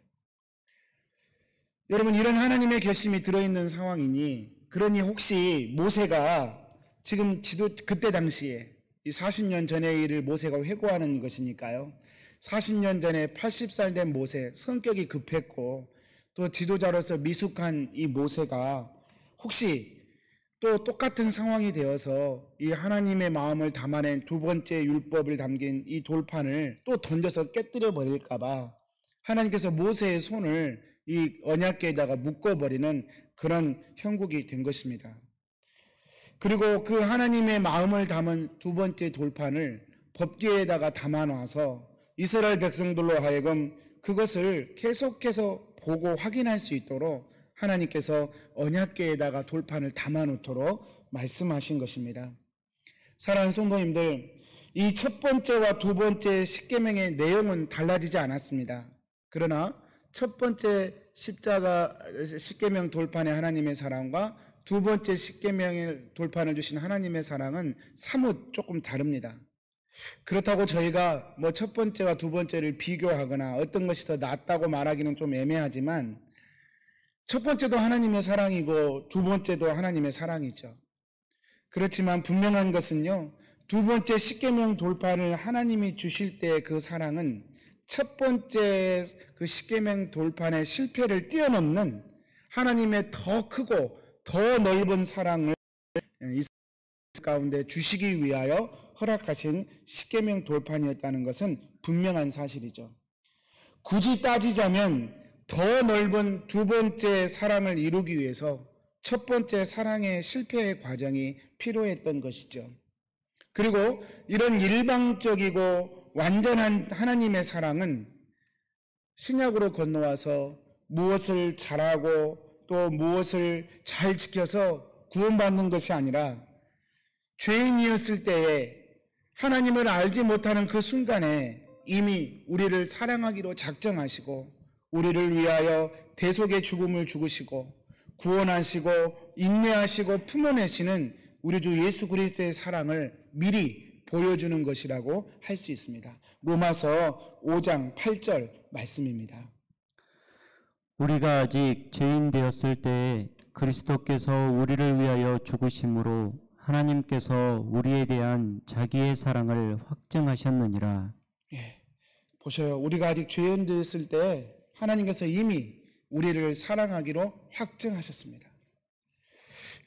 여러분, 이런 하나님의 결심이 들어있는 상황이니 그러니 혹시 모세가 지금 그때 당시에 이 40년 전의 일을 모세가 회고하는 것이니까요. 40년 전에 80살 된 모세, 성격이 급했고 또 지도자로서 미숙한 이 모세가 혹시 또 똑같은 상황이 되어서 이 하나님의 마음을 담아낸 두 번째 율법을 담긴 이 돌판을 또 던져서 깨뜨려 버릴까봐 하나님께서 모세의 손을 이 언약궤에다가 묶어버리는 그런 형국이 된 것입니다. 그리고 그 하나님의 마음을 담은 두 번째 돌판을 법궤에다가 담아놔서 이스라엘 백성들로 하여금 그것을 계속해서 보고 확인할 수 있도록 하나님께서 언약궤에다가 돌판을 담아놓도록 말씀하신 것입니다. 사랑하는 성도님들, 이 첫 번째와 두 번째 십계명의 내용은 달라지지 않았습니다. 그러나 첫 번째 십계명 돌판의 하나님의 사랑과 두 번째 십계명의 돌판을 주신 하나님의 사랑은 사뭇 조금 다릅니다. 그렇다고 저희가 뭐 첫 번째와 두 번째를 비교하거나 어떤 것이 더 낫다고 말하기는 좀 애매하지만 첫 번째도 하나님의 사랑이고 두 번째도 하나님의 사랑이죠. 그렇지만 분명한 것은요, 두 번째 십계명 돌판을 하나님이 주실 때 그 사랑은 첫 번째 그 십계명 돌판의 실패를 뛰어넘는 하나님의 더 크고 더 넓은 사랑을 이스라엘 가운데 주시기 위하여 허락하신 십계명 돌판이었다는 것은 분명한 사실이죠. 굳이 따지자면 더 넓은 두 번째 사랑을 이루기 위해서 첫 번째 사랑의 실패의 과정이 필요했던 것이죠. 그리고 이런 일방적이고 완전한 하나님의 사랑은 신약으로 건너와서 무엇을 잘하고 또 무엇을 잘 지켜서 구원받는 것이 아니라 죄인이었을 때에 하나님을 알지 못하는 그 순간에 이미 우리를 사랑하기로 작정하시고 우리를 위하여 대속의 죽음을 죽으시고 구원하시고 인내하시고 품어내시는 우리 주 예수 그리스도의 사랑을 미리 보여주는 것이라고 할 수 있습니다. 로마서 5장 8절 말씀입니다. 우리가 아직 죄인 되었을 때에 그리스도께서 우리를 위하여 죽으심으로 하나님께서 우리에 대한 자기의 사랑을 확증하셨느니라. 보셔요. 우리가 아직 죄인 되었을 때 하나님께서 이미 우리를 사랑하기로 확증하셨습니다.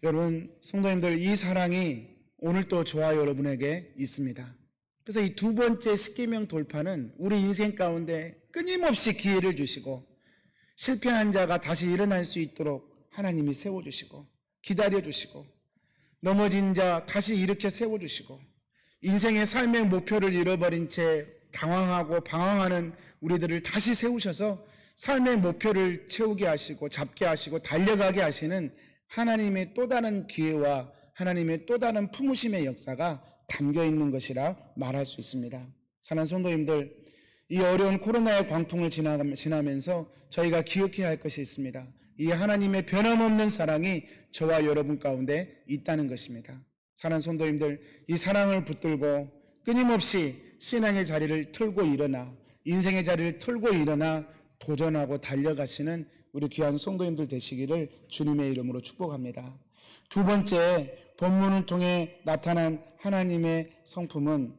여러분, 성도님들, 이 사랑이 오늘도 저와 여러분에게 있습니다. 그래서 이 두 번째 십계명 돌파는 우리 인생 가운데 끊임없이 기회를 주시고 실패한 자가 다시 일어날 수 있도록 하나님이 세워주시고 기다려주시고 넘어진 자 다시 일으켜 세워주시고 인생의 삶의 목표를 잃어버린 채 당황하고 방황하는 우리들을 다시 세우셔서 삶의 목표를 채우게 하시고 잡게 하시고 달려가게 하시는 하나님의 또 다른 기회와 하나님의 또 다른 품으심의 역사가 담겨 있는 것이라 말할 수 있습니다. 사랑하는 성도님들, 이 어려운 코로나의 광풍을 지나면서 저희가 기억해야 할 것이 있습니다. 이 하나님의 변함없는 사랑이 저와 여러분 가운데 있다는 것입니다. 사랑하는 성도님들, 이 사랑을 붙들고 끊임없이 신앙의 자리를 털고 일어나 인생의 자리를 털고 일어나 도전하고 달려가시는 우리 귀한 성도님들 되시기를 주님의 이름으로 축복합니다. 두 번째, 본문을 통해 나타난 하나님의 성품은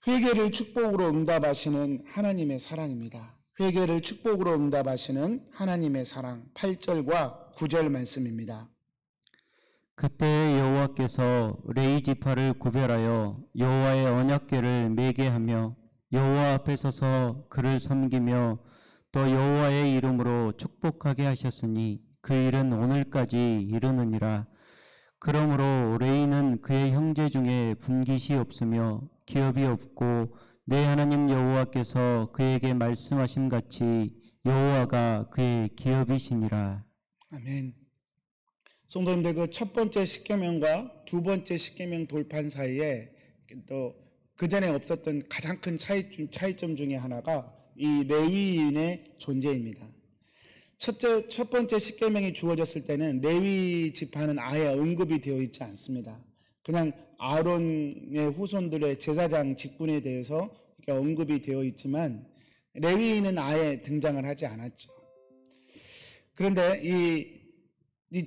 회개를 축복으로 응답하시는 하나님의 사랑입니다. 회개를 축복으로 응답하시는 하나님의 사랑, 8절과 9절 말씀입니다. 그때 여호와께서 레위 지파를 구별하여 여호와의 언약궤를 매게 하며 여호와 앞에 서서 그를 섬기며 또 여호와의 이름으로 축복하게 하셨으니 그 일은 오늘까지 이르느니라. 그러므로 레위는 그의 형제 중에 분깃이 없으며 기업이 없고 내 하나님 여호와께서 그에게 말씀하심 같이 여호와가 그의 기업이시니라. 아멘. 성도님들, 그 첫 번째 십계명과 두 번째 십계명 돌판 사이에 또 그 전에 없었던 가장 큰 차이점 중에 하나가 이 레위인의 존재입니다. 첫 번째 십계명이 주어졌을 때는 레위 지파는 아예 언급이 되어 있지 않습니다. 그냥 아론의 후손들의 제사장 직분에 대해서 언급이 되어 있지만 레위인은 아예 등장을 하지 않았죠. 그런데 이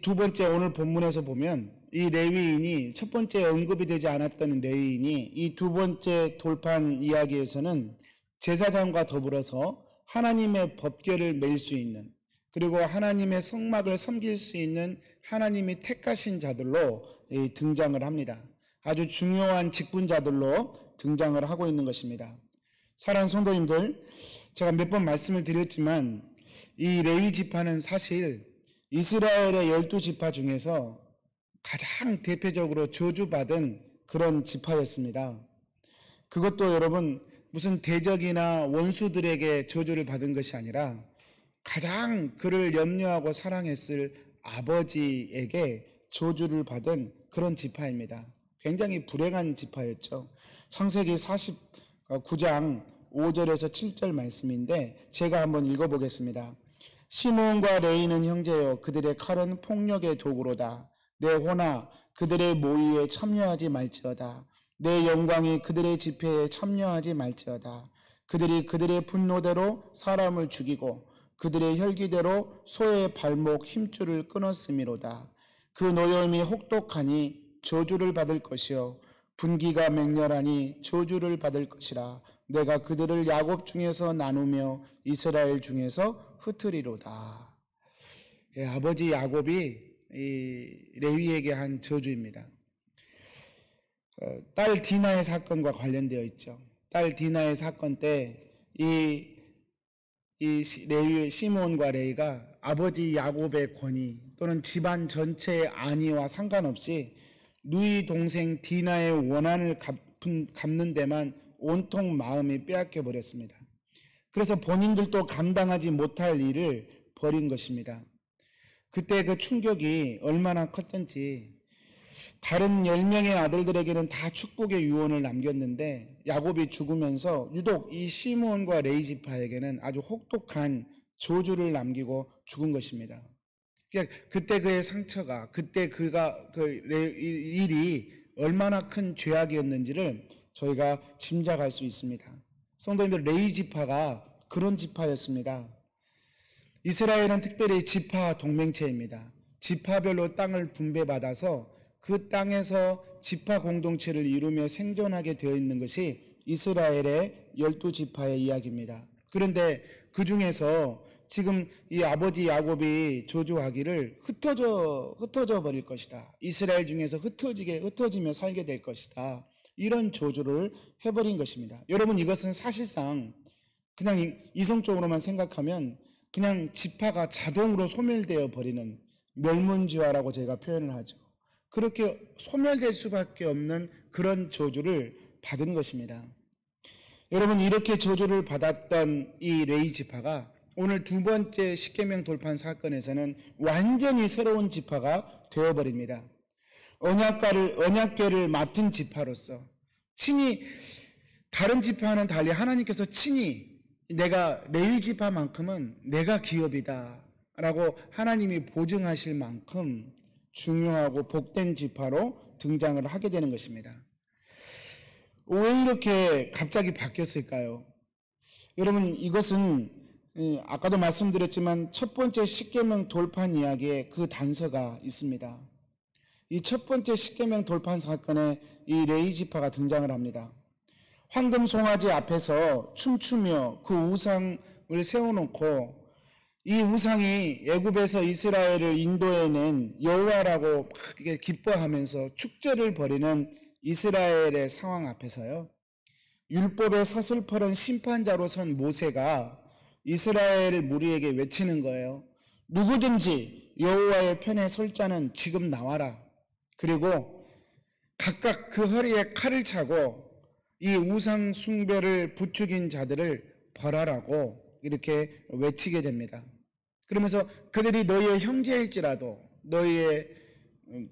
두 번째 오늘 본문에서 보면 이 레위인이 첫 번째 언급이 되지 않았던 레위인이 이 두 번째 돌판 이야기에서는 제사장과 더불어서 하나님의 법궤를 맬 수 있는, 그리고 하나님의 성막을 섬길 수 있는 하나님이 택하신 자들로 등장을 합니다. 아주 중요한 직분자들로 등장을 하고 있는 것입니다. 사랑하는 성도님들, 제가 몇 번 말씀을 드렸지만 이 레위 지파는 사실 이스라엘의 12지파 중에서 가장 대표적으로 저주받은 그런 지파였습니다. 그것도 여러분 무슨 대적이나 원수들에게 저주를 받은 것이 아니라 가장 그를 염려하고 사랑했을 아버지에게 저주를 받은 그런 지파입니다. 굉장히 불행한 지파였죠. 창세기 49장 5절에서 7절 말씀인데 제가 한번 읽어보겠습니다. 시므온과 레위는 형제여, 그들의 칼은 폭력의 도구로다. 내 호나 그들의 모의에 참여하지 말지어다. 내 영광이 그들의 집회에 참여하지 말지어다. 그들이 그들의 분노대로 사람을 죽이고 그들의 혈기대로 소의 발목 힘줄을 끊었음이로다. 그 노염이 혹독하니 저주를 받을 것이요 분기가 맹렬하니 저주를 받을 것이라. 내가 그들을 야곱 중에서 나누며 이스라엘 중에서 흩으리로다. 아버지 야곱이 이 레위에게 한 저주입니다. 딸 디나의 사건과 관련되어 있죠. 딸 디나의 사건 때 이 레위 시므온과 레위가 아버지 야곱의 권위 또는 집안 전체의 안위와 상관없이 누이 동생 디나의 원한을 갚는 데만 온통 마음이 빼앗겨 버렸습니다. 그래서 본인들도 감당하지 못할 일을 벌인 것입니다. 그때 그 충격이 얼마나 컸던지 다른 10명의 아들들에게는 다 축복의 유언을 남겼는데 야곱이 죽으면서 유독 이 시므온과 레위 지파에게는 아주 혹독한 저주를 남기고 죽은 것입니다. 그러니까 그때 그의 상처가, 그때 그가 일이 얼마나 큰 죄악이었는지를 저희가 짐작할 수 있습니다. 성도님들, 레위 지파가 그런 지파였습니다. 이스라엘은 특별히 지파 동맹체입니다. 지파별로 땅을 분배받아서 그 땅에서 지파 공동체를 이루며 생존하게 되어 있는 것이 이스라엘의 12지파의 이야기입니다. 그런데 그 중에서 지금 이 아버지 야곱이 저주하기를 흩어져 버릴 것이다. 이스라엘 중에서 흩어지며 살게 될 것이다. 이런 저주를 해버린 것입니다. 여러분, 이것은 사실상 그냥 이성적으로만 생각하면 그냥 지파가 자동으로 소멸되어 버리는 멸문지화라고 제가 표현을 하죠. 그렇게 소멸될 수밖에 없는 그런 저주를 받은 것입니다. 여러분, 이렇게 저주를 받았던 이 레위 지파가 오늘 두 번째 십계명 돌판 사건에서는 완전히 새로운 지파가 되어버립니다. 언약궤를 맡은 지파로서 친히 다른 지파와는 달리 하나님께서 친히 내가 레위 지파만큼은 내가 기업이다 라고 하나님이 보증하실 만큼 중요하고 복된 지파로 등장을 하게 되는 것입니다. 왜 이렇게 갑자기 바뀌었을까요? 여러분, 이것은 아까도 말씀드렸지만 첫 번째 십계명 돌판 이야기에 그 단서가 있습니다. 이 첫 번째 십계명 돌판 사건에 이 레위 지파가 등장을 합니다. 황금 송아지 앞에서 춤추며 그 우상을 세워놓고 이 우상이 애굽에서 이스라엘을 인도해낸 여호와라고 막 기뻐하면서 축제를 벌이는 이스라엘의 상황 앞에서요, 율법에 서슬퍼런 심판자로 선 모세가 이스라엘 무리에게 외치는 거예요. 누구든지 여호와의 편에 설 자는 지금 나와라. 그리고 각각 그 허리에 칼을 차고 이 우상 숭배를 부추긴 자들을 벌하라고 이렇게 외치게 됩니다. 그러면서 그들이 너희의 형제일지라도, 너희의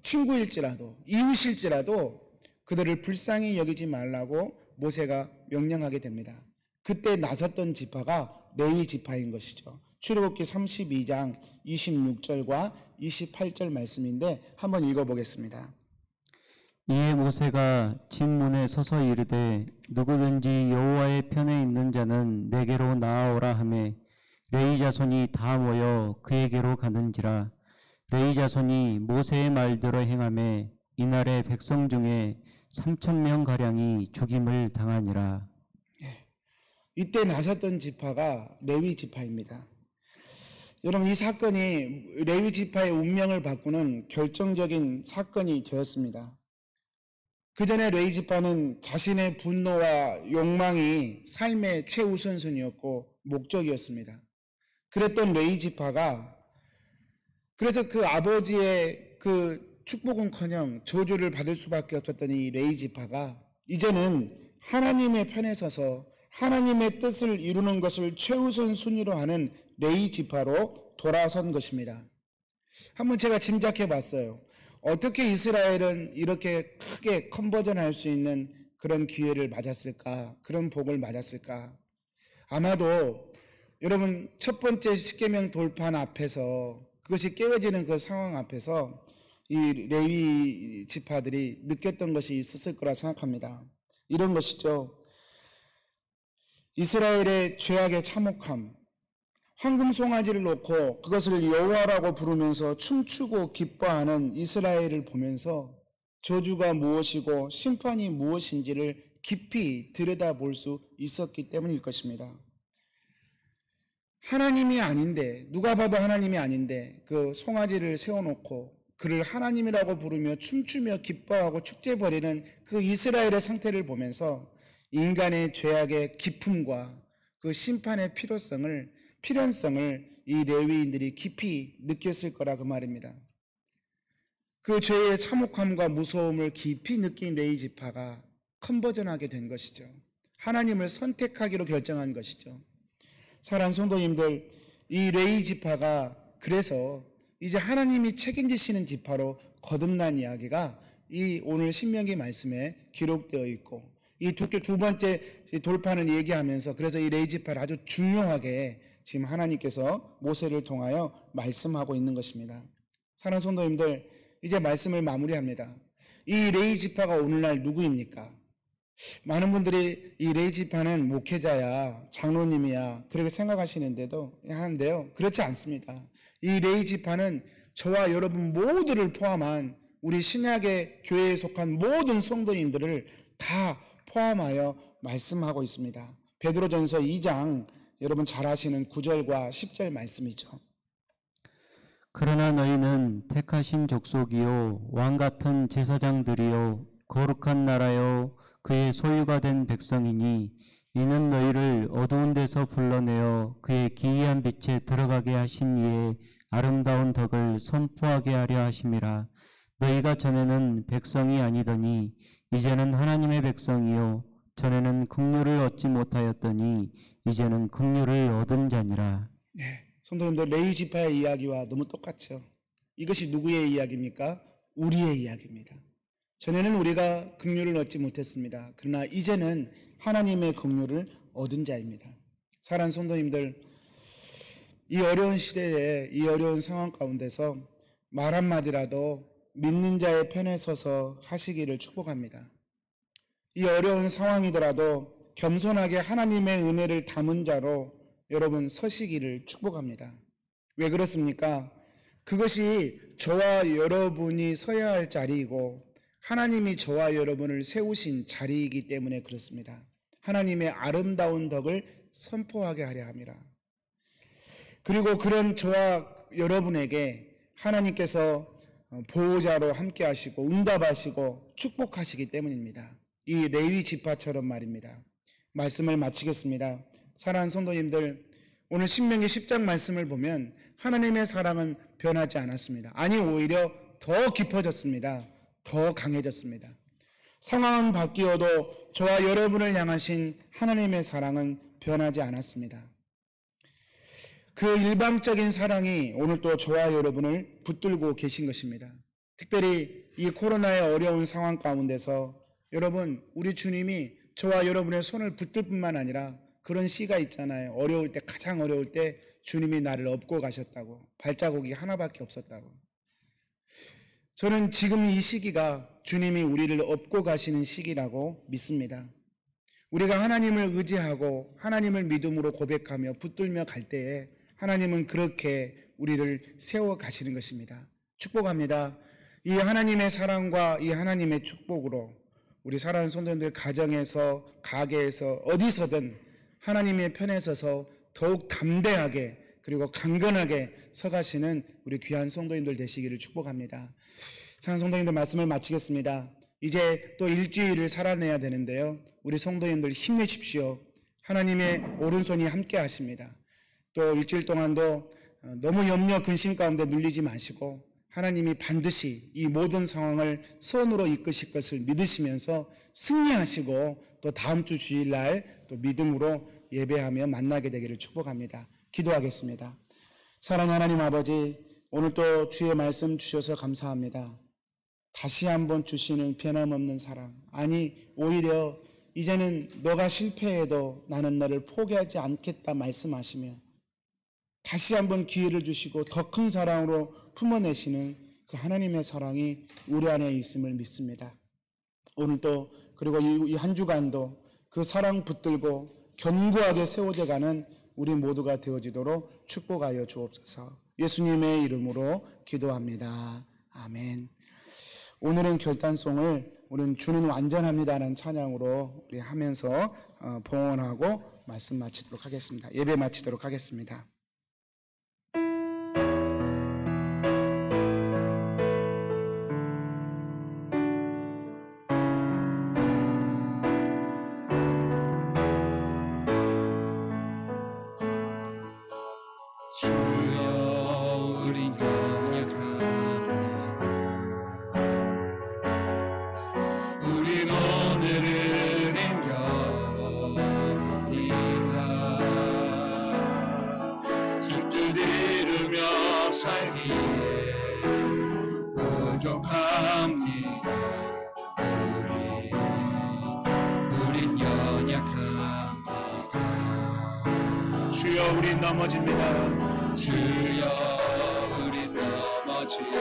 친구일지라도, 이웃일지라도 그들을 불쌍히 여기지 말라고 모세가 명령하게 됩니다. 그때 나섰던 지파가 레위 지파인 것이죠. 출애굽기 32장 26절과 28절 말씀인데 한번 읽어보겠습니다. 이에 모세가 집 문에 서서 이르되 누구든지 여호와의 편에 있는 자는 내게로 나아오라 하매 레위 자손이 다 모여 그에게로 가는지라. 레위 자손이 모세의 말대로 행하매 이날에 백성 중에 3,000명 가량이 죽임을 당하니라. 이때 나섰던 지파가 레위 지파입니다. 여러분, 이 사건이 레위 지파의 운명을 바꾸는 결정적인 사건이 되었습니다. 그 전에 레위 지파는 자신의 분노와 욕망이 삶의 최우선순위였고 목적이었습니다. 그랬던 레위 지파가 그래서 그 아버지의 그 축복은커녕 저주를 받을 수밖에 없었던 이 레위 지파가 이제는 하나님의 편에 서서 하나님의 뜻을 이루는 것을 최우선 순위로 하는 레위 지파로 돌아선 것입니다. 한번 제가 짐작해 봤어요. 어떻게 이스라엘은 이렇게 크게 컨버전할 수 있는 그런 기회를 맞았을까? 그런 복을 맞았을까? 아마도 여러분, 첫 번째 십계명 돌판 앞에서 그것이 깨어지는 그 상황 앞에서 이 레위 지파들이 느꼈던 것이 있었을 거라 생각합니다. 이런 것이죠. 이스라엘의 죄악의 참혹함, 황금 송아지를 놓고 그것을 여호와라고 부르면서 춤추고 기뻐하는 이스라엘을 보면서 저주가 무엇이고 심판이 무엇인지를 깊이 들여다볼 수 있었기 때문일 것입니다. 하나님이 아닌데, 누가 봐도 하나님이 아닌데 그 송아지를 세워놓고 그를 하나님이라고 부르며 춤추며 기뻐하고 축제 벌이는 그 이스라엘의 상태를 보면서 인간의 죄악의 깊음과 그 심판의 필요성을 이 레위인들이 깊이 느꼈을 거라 그 말입니다. 그 죄의 참혹함과 무서움을 깊이 느낀 레위 지파가 컨버전하게 된 것이죠. 하나님을 선택하기로 결정한 것이죠. 사랑하는 성도님들, 이 레위 지파가 그래서 이제 하나님이 책임지시는 지파로 거듭난 이야기가 이 오늘 신명기 말씀에 기록되어 있고 이 두 번째 돌파는 얘기하면서 그래서 이 레위지파를 아주 중요하게 지금 하나님께서 모세를 통하여 말씀하고 있는 것입니다. 사랑하는 성도님들, 이제 말씀을 마무리합니다. 이 레위지파가 오늘날 누구입니까? 많은 분들이 이 레위지파는 목회자야, 장로님이야 그렇게 생각하시는데도 하는데요, 그렇지 않습니다. 이 레위지파는 저와 여러분 모두를 포함한 우리 신약의 교회에 속한 모든 성도님들을 다 포함하여 말씀하고 있습니다. 베드로전서 2장 여러분 잘 아시는 9절과 10절 말씀이죠. 그러나 너희는 택하신 족속이요 왕 같은 제사장들이요 거룩한 나라요 그의 소유가 된 백성이니 이는 너희를 어두운 데서 불러내어 그의 기이한 빛에 들어가게 하신 이의 아름다운 덕을 선포하게 하려 하심이라. 너희가 전에는 백성이 아니더니 이제는 하나님의 백성이요 전에는 긍휼을 얻지 못하였더니 이제는 긍휼을 얻은 자니라. 네, 성도님들, 레위지파의 이야기와 너무 똑같죠. 이것이 누구의 이야기입니까? 우리의 이야기입니다. 전에는 우리가 긍휼을 얻지 못했습니다. 그러나 이제는 하나님의 긍휼을 얻은 자입니다. 사랑하는 성도님들, 이 어려운 시대에 이 어려운 상황 가운데서 말 한마디라도 믿는 자의 편에 서서 하시기를 축복합니다. 이 어려운 상황이더라도 겸손하게 하나님의 은혜를 담은 자로 여러분 서시기를 축복합니다. 왜 그렇습니까? 그것이 저와 여러분이 서야 할 자리이고 하나님이 저와 여러분을 세우신 자리이기 때문에 그렇습니다. 하나님의 아름다운 덕을 선포하게 하려 함이라. 그리고 그런 저와 여러분에게 하나님께서 보호자로 함께 하시고 응답하시고 축복하시기 때문입니다. 이 레위 지파처럼 말입니다. 말씀을 마치겠습니다. 사랑하는 성도님들, 오늘 신명기 10장 말씀을 보면 하나님의 사랑은 변하지 않았습니다. 아니 오히려 더 깊어졌습니다. 더 강해졌습니다. 상황은 바뀌어도 저와 여러분을 향하신 하나님의 사랑은 변하지 않았습니다. 그 일방적인 사랑이 오늘 또 저와 여러분을 붙들고 계신 것입니다. 특별히 이 코로나의 어려운 상황 가운데서 여러분, 우리 주님이 저와 여러분의 손을 붙들 뿐만 아니라 그런 시가 있잖아요. 어려울 때, 가장 어려울 때 주님이 나를 업고 가셨다고. 발자국이 하나밖에 없었다고. 저는 지금 이 시기가 주님이 우리를 업고 가시는 시기라고 믿습니다. 우리가 하나님을 의지하고 하나님을 믿음으로 고백하며 붙들며 갈 때에 하나님은 그렇게 우리를 세워 가시는 것입니다. 축복합니다. 이 하나님의 사랑과 이 하나님의 축복으로 우리 사랑하는 성도님들 가정에서, 가게에서, 어디서든 하나님의 편에 서서 더욱 담대하게 그리고 강건하게 서가시는 우리 귀한 성도님들 되시기를 축복합니다. 사랑하는 성도님들, 말씀을 마치겠습니다. 이제 또 일주일을 살아내야 되는데요, 우리 성도님들 힘내십시오. 하나님의 오른손이 함께 하십니다. 또 일주일 동안도 너무 염려 근심 가운데 눌리지 마시고 하나님이 반드시 이 모든 상황을 선으로 이끄실 것을 믿으시면서 승리하시고 또 다음 주 주일날 또 믿음으로 예배하며 만나게 되기를 축복합니다. 기도하겠습니다. 사랑하는 하나님 아버지, 오늘 또 주의 말씀 주셔서 감사합니다. 다시 한번 주시는 변함없는 사랑, 아니 오히려 이제는 너가 실패해도 나는 너를 포기하지 않겠다 말씀하시며 다시 한번 기회를 주시고 더 큰 사랑으로 품어내시는 그 하나님의 사랑이 우리 안에 있음을 믿습니다. 오늘도 그리고 이 한 주간도 그 사랑 붙들고 견고하게 세워져 가는 우리 모두가 되어지도록 축복하여 주옵소서. 예수님의 이름으로 기도합니다. 아멘. 오늘은 결단송을 우리는 주는 완전합니다라는 찬양으로 우리 하면서 봉헌하고 말씀 마치도록 하겠습니다. 예배 마치도록 하겠습니다. 주여 우린 연약합니다. 우린 오늘을 인겨니라. 주뜻 이루며 살기에 부족합니다. 주여 우린 넘어집니다. 주여 우린 넘어집니다.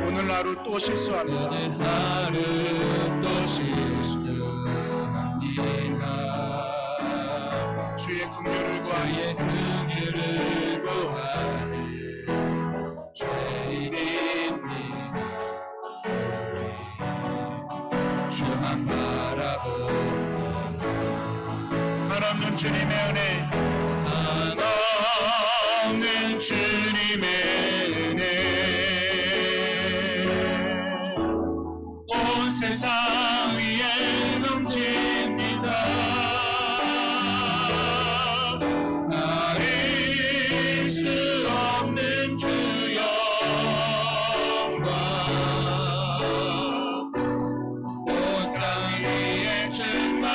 오늘 하루 또 실수합니다. 오늘 하루 또 실수합니다. 주의 긍휼을 주의 구하니 긍휼을 구하니 죄인입니다. 주만 바라보니 한없는 주님의 은혜, 한없는 주님의 은혜 온 세상 위에 넘칩니다. 가릴 수 없는 주 영광 온 땅 위에 충만합니다.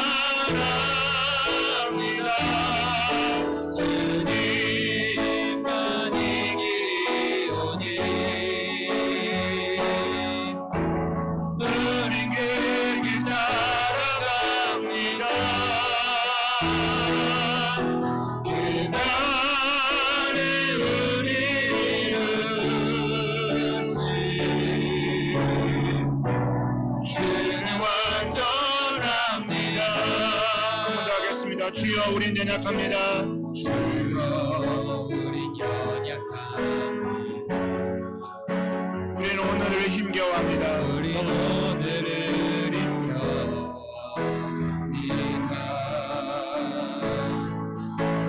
주님만 이기오니 우린 그 길 따라갑니다. 그날에 우리 이룰시 주는 완전합니다. 한번 더 하겠습니다. 주여 우린 연약합니다. 주여 우린 연약합니다. 우리는 오늘을 힘겨워합니다. 우린 오늘을 힘겨워합니다.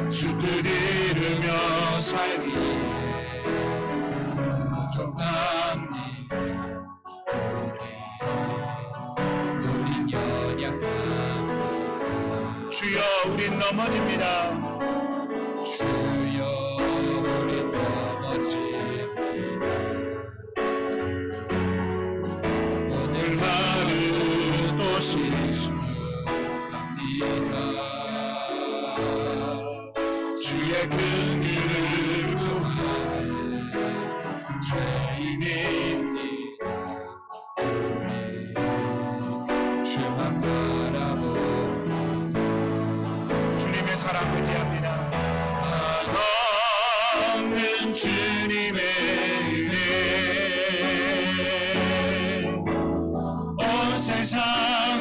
주 뜻 이루며 살기에 부족합니다. 우린 연약합니다. 주여 우린 넘어집니다. 주여 우린 넘어집니다. 오늘 하루 또 실수합니다. 주의 긍휼을 구하는 죄인입니다. 우리 주만 바라보니 주님의 사랑 의지합니다. 한없는 주님의 은혜 온 세상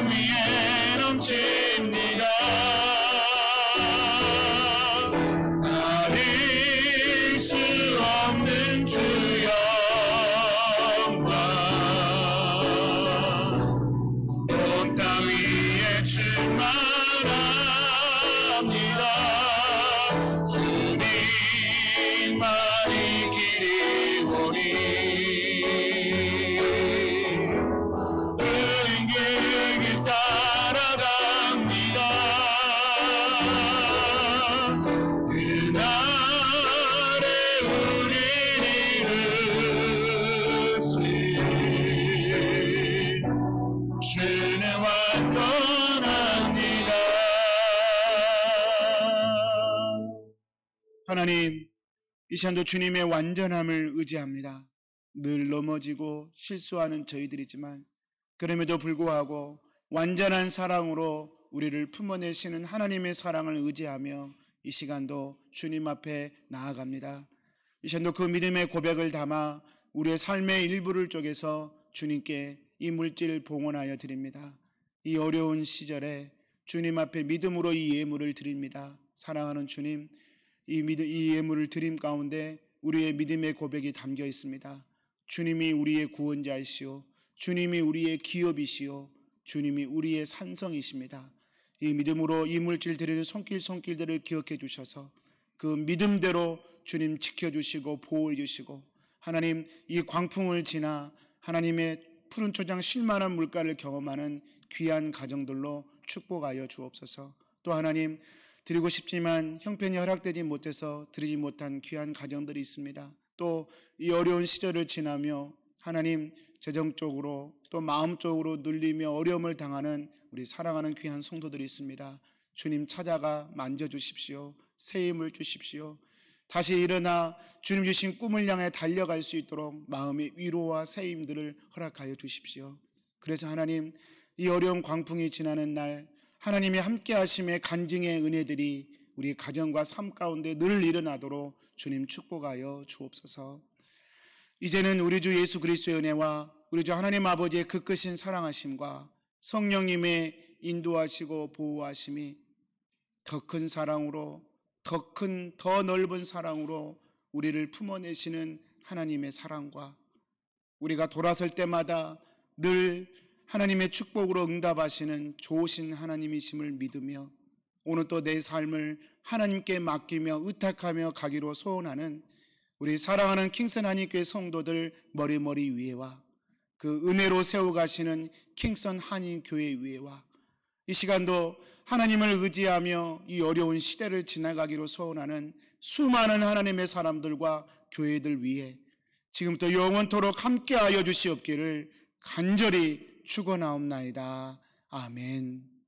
위에 넘칩니다. 가릴 수 없는 주 영광 온 땅 위에 충만합니다. 주님만이 길이 오니 우린 그 길 따라갑니다. 그날에 우린 이룰시 주는 완전합니다. 하나님, 이 시간도 주님의 완전함을 의지합니다. 늘 넘어지고 실수하는 저희들이지만 그럼에도 불구하고 완전한 사랑으로 우리를 품어내시는 하나님의 사랑을 의지하며 이 시간도 주님 앞에 나아갑니다. 이 시간도 그 믿음의 고백을 담아 우리의 삶의 일부를 쪼개서 주님께 이 물질 봉헌하여 드립니다. 이 어려운 시절에 주님 앞에 믿음으로 이 예물을 드립니다. 사랑하는 주님, 이 예물을 드림 가운데 우리의 믿음의 고백이 담겨 있습니다. 주님이 우리의 구원자이시오, 주님이 우리의 기업이시오, 주님이 우리의 산성이십니다. 이 믿음으로 이 물질 드리는 손길들을 기억해 주셔서 그 믿음대로 주님 지켜주시고 보호해 주시고, 하나님 이 광풍을 지나 하나님의 푸른 초장 쉴만한 물가를 경험하는 귀한 가정들로 축복하여 주옵소서. 또 하나님, 드리고 싶지만 형편이 허락되지 못해서 드리지 못한 귀한 가정들이 있습니다. 또 이 어려운 시절을 지나며 하나님 재정적으로 또 마음적으로 눌리며 어려움을 당하는 우리 사랑하는 귀한 성도들이 있습니다. 주님 찾아가 만져주십시오. 새 힘을 주십시오. 다시 일어나 주님 주신 꿈을 향해 달려갈 수 있도록 마음의 위로와 새 힘들을 허락하여 주십시오. 그래서 하나님, 이 어려운 광풍이 지나는 날 하나님의 함께 하심의 간증의 은혜들이 우리 가정과 삶 가운데 늘 일어나도록 주님 축복하여 주옵소서. 이제는 우리 주 예수 그리스도의 은혜와 우리 주 하나님 아버지의 그 크신 사랑하심과 성령님의 인도하시고 보호하심이 더 큰 사랑으로, 더 넓은 사랑으로 우리를 품어내시는 하나님의 사랑과 우리가 돌아설 때마다 늘 하나님의 축복으로 응답하시는 좋으신 하나님이심을 믿으며 오늘 또 내 삶을 하나님께 맡기며 의탁하며 가기로 소원하는 우리 사랑하는 킹선 한인교회 성도들 머리머리 위에와 그 은혜로 세워가시는 킹선 한인교회 위에와 이 시간도 하나님을 의지하며 이 어려운 시대를 지나가기로 소원하는 수많은 하나님의 사람들과 교회들 위에 지금부터 영원토록 함께하여 주시옵기를 간절히 축원하옵나이다. 아멘.